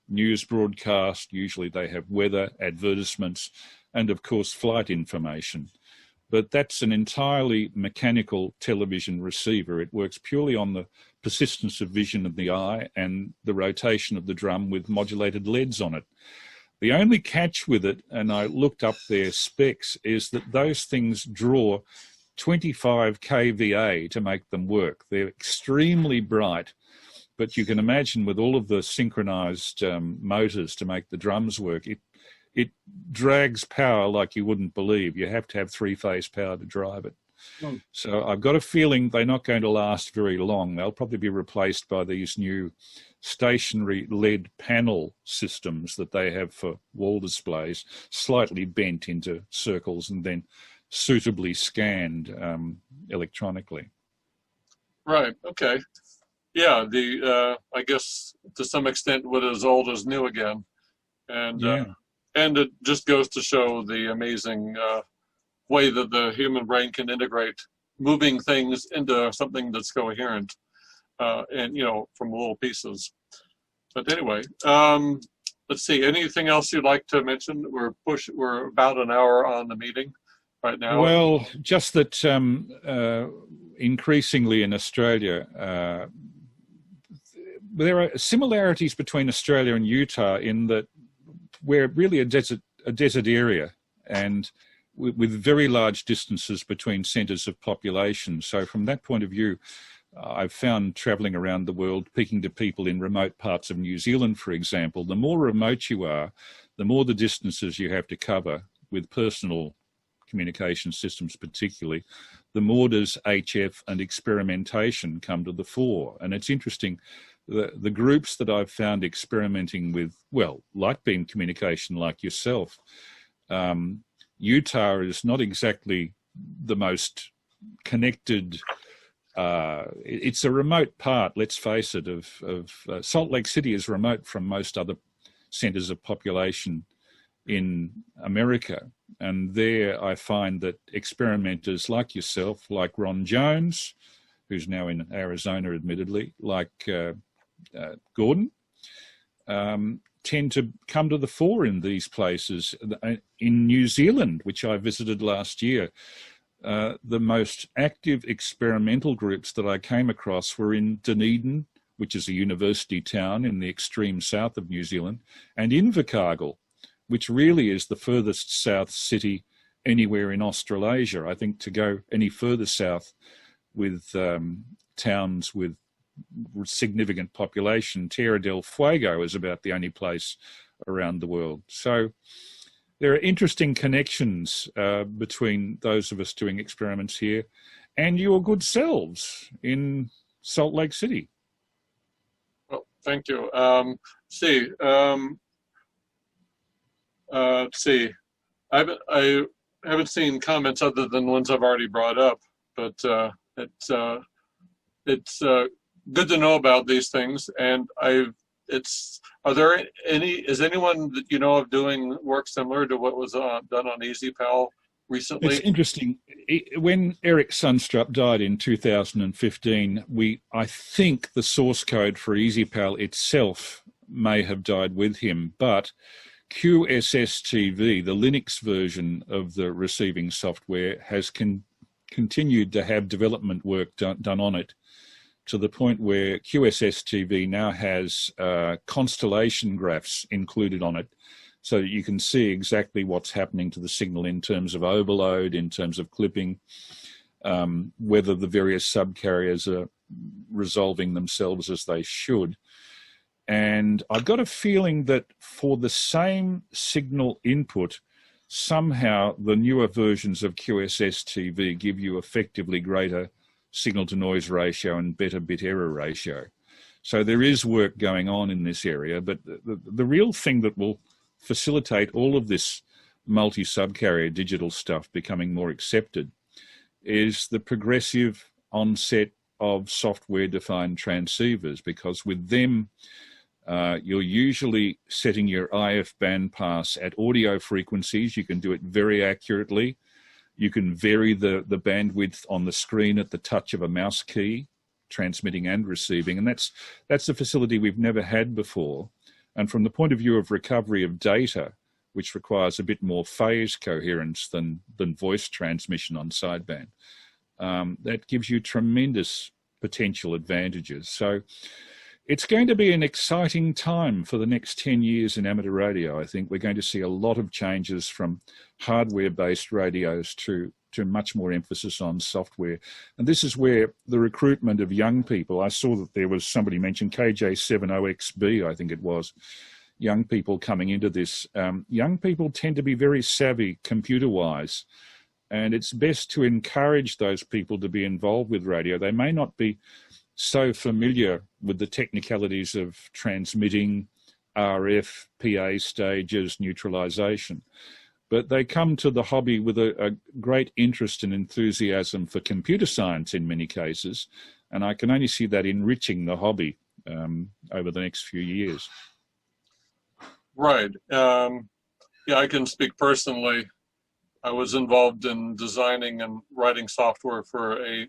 news broadcast. Usually they have weather, advertisements, and of course flight information. But that's an entirely mechanical television receiver. It works purely on the persistence of vision of the eye and the rotation of the drum with modulated LEDs on it. The only catch with it, and I looked up their specs, is that those things draw 25 kVA to make them work. They're extremely bright, but you can imagine with all of the synchronized motors to make the drums work, it drags power like you wouldn't believe. You have to have three-phase power to drive it. Mm. So I've got a feeling they're not going to last very long. They'll probably be replaced by these new stationary LED panel systems that they have for wall displays, slightly bent into circles and then suitably scanned electronically. Right, okay. Yeah, I guess to some extent what is old is new again. And yeah. And it just goes to show the amazing way that the human brain can integrate moving things into something that's coherent, and from little pieces. But anyway, let's see. Anything else you'd like to mention? We're about an hour on the meeting right now. Well, just that increasingly in Australia, there are similarities between Australia and Utah in that we're really a desert area, and with very large distances between centres of population. So from that point of view, I've found travelling around the world, speaking to people in remote parts of New Zealand, for example, the more remote you are, the more the distances you have to cover with personal communication systems particularly, the more does HF and experimentation come to the fore. And it's interesting, the groups that I've found experimenting with, well, light beam communication like yourself, Utah is not exactly the most connected. It's a remote part, let's face it, of Salt Lake City is remote from most other centres of population in America. And there I find that experimenters like yourself, like Ron Jones, who's now in Arizona admittedly, like Gordon, tend to come to the fore in these places. In New Zealand, which I visited last year, the most active experimental groups that I came across were in Dunedin, which is a university town in the extreme south of New Zealand, and Invercargill, which really is the furthest south city anywhere in Australasia. I think to go any further south with towns with significant population, Tierra del Fuego is about the only place around the world. So there are interesting connections between those of us doing experiments here and your good selves in Salt Lake City. Well, thank you. I haven't seen comments other than ones I've already brought up, but it's good to know about these things. And is anyone that you know of doing work similar to what was done on EasyPal recently? It's interesting. When Eric Sunstrup died in 2015, I think the source code for EasyPal itself may have died with him, but QSS-TV, the Linux version of the receiving software, has continued to have development work done on it, to the point where QSS-TV now has constellation graphs included on it, so that you can see exactly what's happening to the signal in terms of overload, in terms of clipping, whether the various subcarriers are resolving themselves as they should. And I've got a feeling that for the same signal input, somehow the newer versions of QSS-TV give you effectively greater signal-to-noise ratio and better bit error ratio. So there is work going on in this area, but the real thing that will facilitate all of this multi-subcarrier digital stuff becoming more accepted is the progressive onset of software-defined transceivers, because with them, you're usually setting your IF bandpass at audio frequencies. You can do it very accurately. You can vary the bandwidth on the screen at the touch of a mouse key, transmitting and receiving. And that's a facility we've never had before. And from the point of view of recovery of data, which requires a bit more phase coherence than voice transmission on sideband, that gives you tremendous potential advantages. So it's going to be an exciting time for the next 10 years in amateur radio. I think we're going to see a lot of changes from hardware-based radios to much more emphasis on software. And this is where the recruitment of young people, I saw that there was somebody mentioned KJ70XB, I think it was, young people coming into this. Young people tend to be very savvy computer-wise, and it's best to encourage those people to be involved with radio. They may not be so familiar with the technicalities of transmitting, RF, PA stages, neutralization, but they come to the hobby with a great interest and enthusiasm for computer science in many cases, and I can only see that enriching the hobby over the next few years. Right. Yeah, I can speak personally. I was involved in designing and writing software for a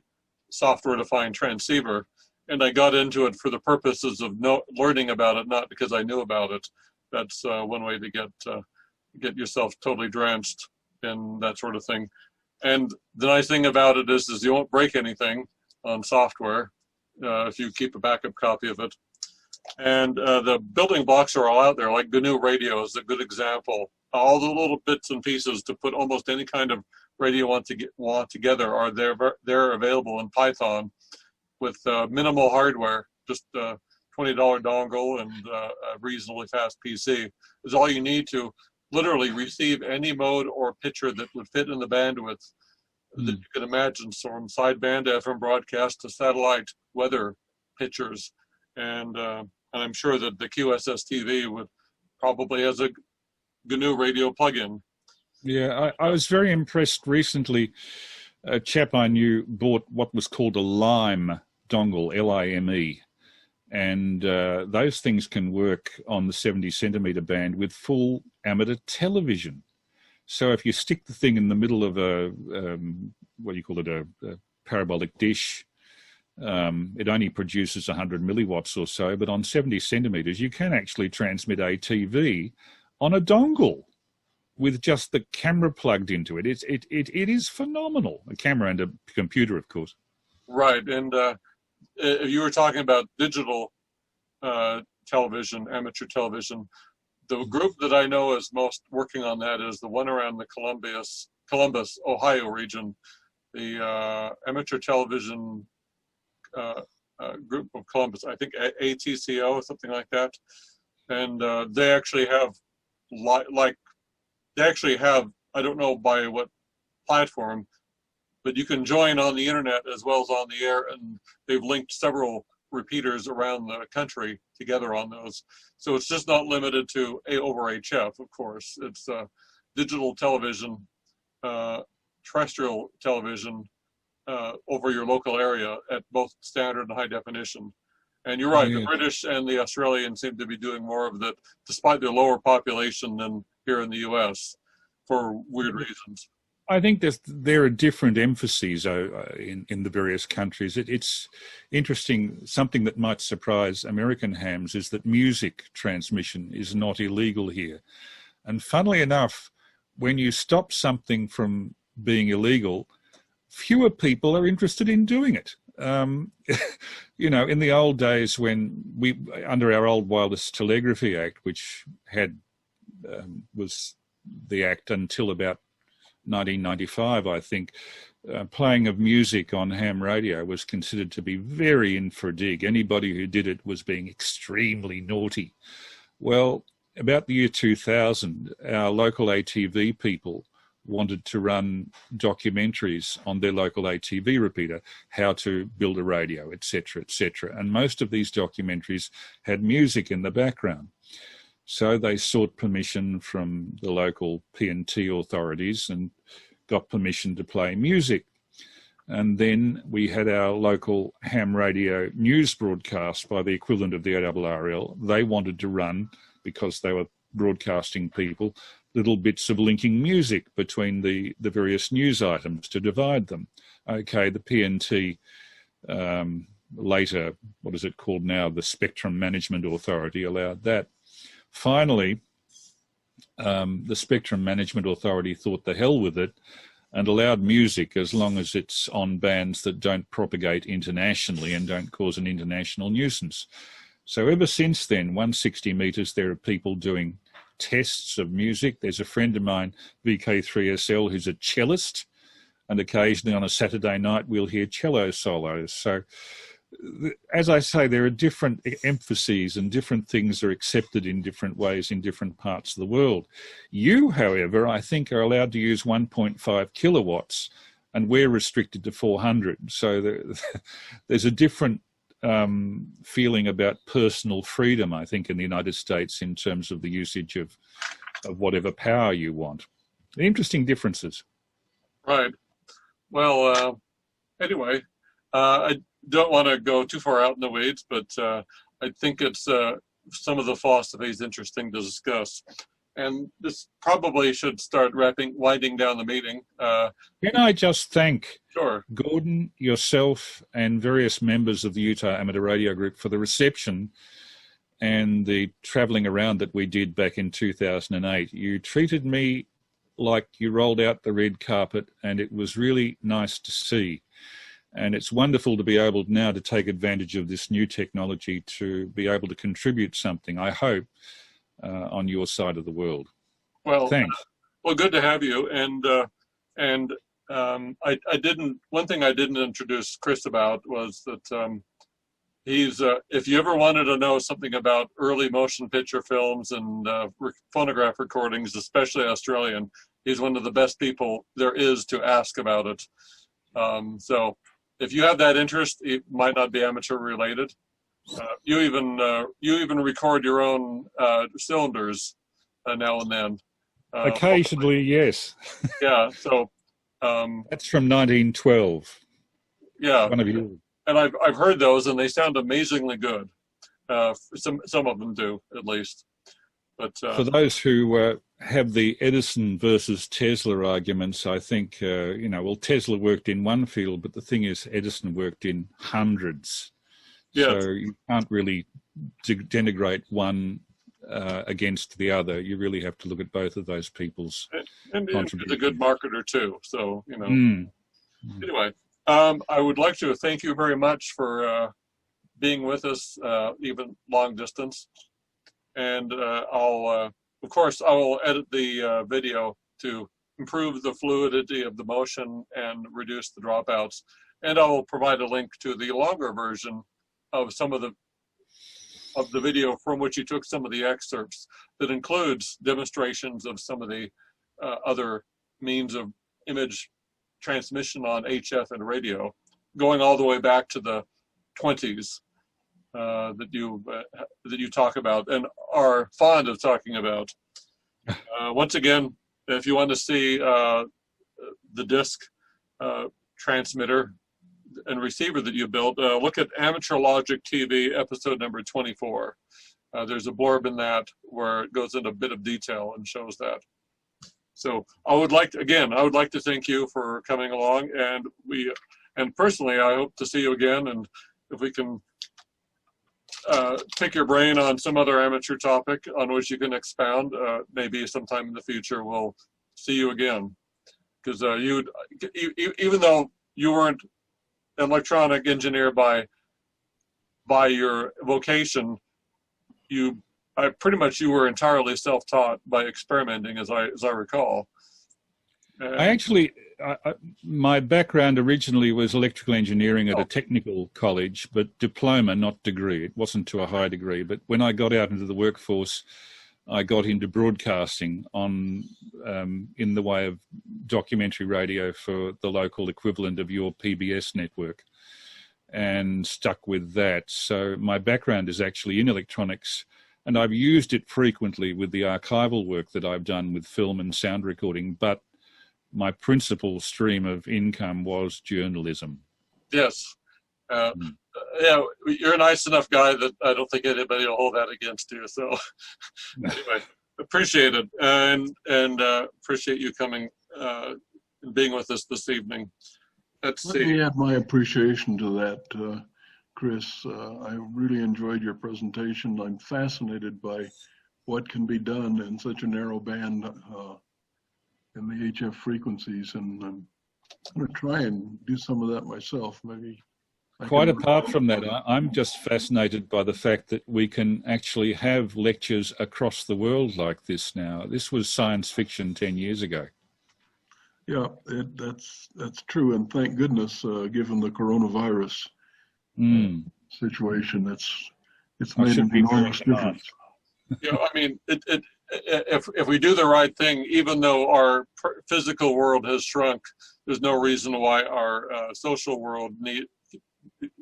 software-defined transceiver, and I got into it for the purposes of learning about it, not because I knew about it. That's one way to get yourself totally drenched in that sort of thing. And the nice thing about it is you won't break anything on software if you keep a backup copy of it. And the building blocks are all out there, like GNU radio is a good example. All the little bits and pieces to put almost any kind of radio want together are they're available in Python with minimal hardware, just a $20 dongle and a reasonably fast PC is all you need to literally receive any mode or picture that would fit in the bandwidth that you can imagine. So from sideband FM broadcast to satellite weather pictures, and I'm sure that the QSS TV would probably has a GNU radio plugin. Yeah, I was very impressed recently. A chap I knew bought what was called a LIME dongle, L-I-M-E, and those things can work on the 70 centimeter band with full amateur television. So if you stick the thing in the middle of a, what do you call it, a parabolic dish, it only produces 100 milliwatts or so, but on 70 centimeters, you can actually transmit a TV on a dongle with just the camera plugged into it. It is phenomenal. A camera and a computer, of course. Right, and if you were talking about digital television, amateur television, the group that I know is most working on that is the one around the Columbus, Ohio region, the amateur television group of Columbus, I think ATCO or something like that, and they actually have I don't know by what platform, but you can join on the internet as well as on the air, and they've linked several repeaters around the country together on those. So it's just not limited to over HF, of course. It's digital television, terrestrial television over your local area at both standard and high definition. And you're right, the British and the Australians seem to be doing more of that, despite their lower population than here in the US, for weird reasons. I think there are different emphases in the various countries. It's interesting, something that might surprise American hams is that music transmission is not illegal here. And funnily enough, when you stop something from being illegal, fewer people are interested in doing it. You know, in the old days when under our old Wireless Telegraphy Act, which was the act until about 1995, I think, playing of music on ham radio was considered to be very infra dig. Anybody who did it was being extremely naughty. Well, about the year 2000, our local ATV people wanted to run documentaries on their local ATV repeater, how to build a radio, etc., etc. And most of these documentaries had music in the background. So they sought permission from the local P&T authorities and got permission to play music. And then we had our local ham radio news broadcast by the equivalent of the ORRL. They wanted to run, because they were broadcasting people, little bits of linking music between the various news items to divide them. Okay, the P&T later, what is it called now, the Spectrum Management Authority, allowed that. finally, the Spectrum Management Authority thought the hell with it and allowed music as long as it's on bands that don't propagate internationally and don't cause an international nuisance. So ever since then, 160 metres, there are people doing tests of music. There's a friend of mine, VK3AML, who's a cellist, and occasionally on a Saturday night we'll hear cello solos. So as I say, there are different emphases and different things are accepted in different ways in different parts of the world. You, however, I think are allowed to use 1.5 kilowatts and we're restricted to 400. So there's a different feeling about personal freedom, I think, in the United States in terms of the usage of whatever power you want. Interesting differences. Right. Well, anyway, I don't want to go too far out in the weeds, but I think it's some of the philosophy is interesting to discuss. And this probably should start winding down the meeting. Can I just thank Sure. Gordon, yourself, and various members of the Utah Amateur Radio Group for the reception and the travelling around that we did back in 2008. You treated me like you rolled out the red carpet, and it was really nice to see. And it's wonderful to be able now to take advantage of this new technology to be able to contribute something, I hope, on your side of the world. Well, thanks. Well, good to have you. And I didn't. One thing I didn't introduce Chris about was that he's. If you ever wanted to know something about early motion picture films and phonograph recordings, especially Australian, he's one of the best people there is to ask about it. So if you have that interest, it might not be amateur related. You even record your own cylinders now and then. Occasionally, yes. Yeah. So that's from 1912. Yeah. One of you. And I've heard those, and they sound amazingly good. Some of them do, at least. But for those who have the Edison versus Tesla arguments, I think well, Tesla worked in one field, but the thing is, Edison worked in hundreds. Yes. So you can't really denigrate one against the other. You really have to look at both of those people's contributions. He's a good marketer too. So Anyway, I would like to thank you very much for being with us, even long distance. And of course, I will edit the video to improve the fluidity of the motion and reduce the dropouts. And I will provide a link to the longer version of some of the video from which you took some of the excerpts that includes demonstrations of some of the other means of image transmission on HF and radio, going all the way back to the 20s. That you talk about and are fond of talking about. Once again, if you want to see the disc transmitter and receiver that you built, look at Amateur Logic TV episode number 24. There's a blurb in that where it goes into a bit of detail and shows that. So I would like to thank you for coming along, and personally I hope to see you again, and if we can pick your brain on some other amateur topic on which you can expound. Maybe sometime in the future we'll see you again, because even though you weren't an electronic engineer by your vocation, you were entirely self-taught by experimenting, as I recall. My background originally was electrical engineering at a technical college, but diploma, not degree. It wasn't to a high degree. But when I got out into the workforce, I got into broadcasting in the way of documentary radio for the local equivalent of your PBS network, and stuck with that. So my background is actually in electronics, and I've used it frequently with the archival work that I've done with film and sound recording, but my principal stream of income was journalism. Yes. Yeah, you're a nice enough guy that I don't think anybody will hold that against you. So anyway, appreciate it, and appreciate you coming and being with us this evening. Let me add my appreciation to that, Chris. I really enjoyed your presentation. I'm fascinated by what can be done in such a narrow band in the HF frequencies, and I'm going to try and do some of that myself. Maybe. Quite apart from that, I'm just fascinated by the fact that we can actually have lectures across the world like this now. This was science fiction 10 years ago. Yeah, that's true, and thank goodness, given the coronavirus situation, it's made an enormous difference. You know, I mean, if we do the right thing, even though our physical world has shrunk, there's no reason why our social world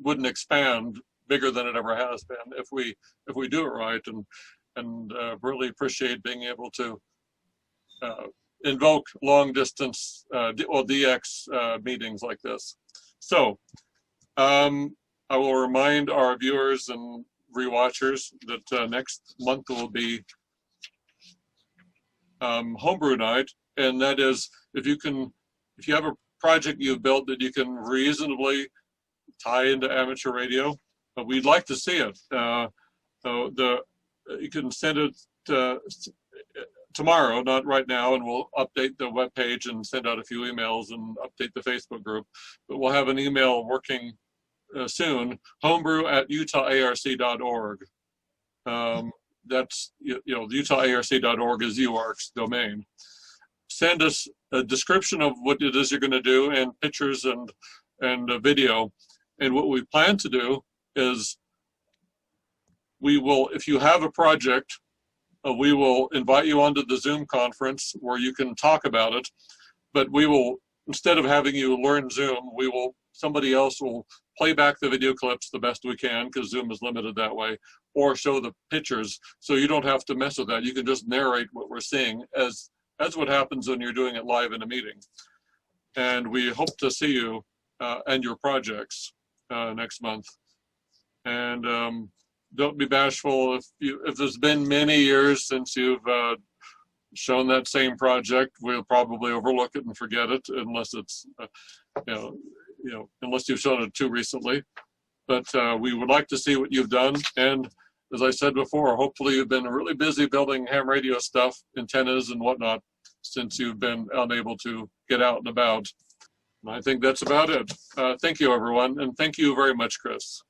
wouldn't expand bigger than it ever has been if we do it right, and really appreciate being able to invoke long distance DX meetings like this. So I will remind our viewers and rewatchers that next month will be Homebrew Night, and that is if you have a project you've built that you can reasonably tie into amateur radio, but we'd like to see it. You can send it tomorrow, not right now, and we'll update the webpage and send out a few emails and update the Facebook group. But we'll have an email working soon, homebrew@utaharc.org. That's, the utaharc.org is UARC's domain. Send us a description of what it is you're going to do, and pictures and a video. And what we plan to do is we will, if you have a project, we will invite you onto the Zoom conference where you can talk about it. But we will, instead of having you learn Zoom, somebody else will play back the video clips the best we can, because Zoom is limited that way, or show the pictures, so you don't have to mess with that. You can just narrate what we're seeing as what happens when you're doing it live in a meeting. And we hope to see you and your projects next month. And don't be bashful if there's been many years since you've shown that same project. We'll probably overlook it and forget it unless it's unless you've shown it too recently. But we would like to see what you've done. And as I said before, hopefully you've been really busy building ham radio stuff, antennas and whatnot, since you've been unable to get out and about. And I think that's about it. Thank you, everyone. And thank you very much, Chris.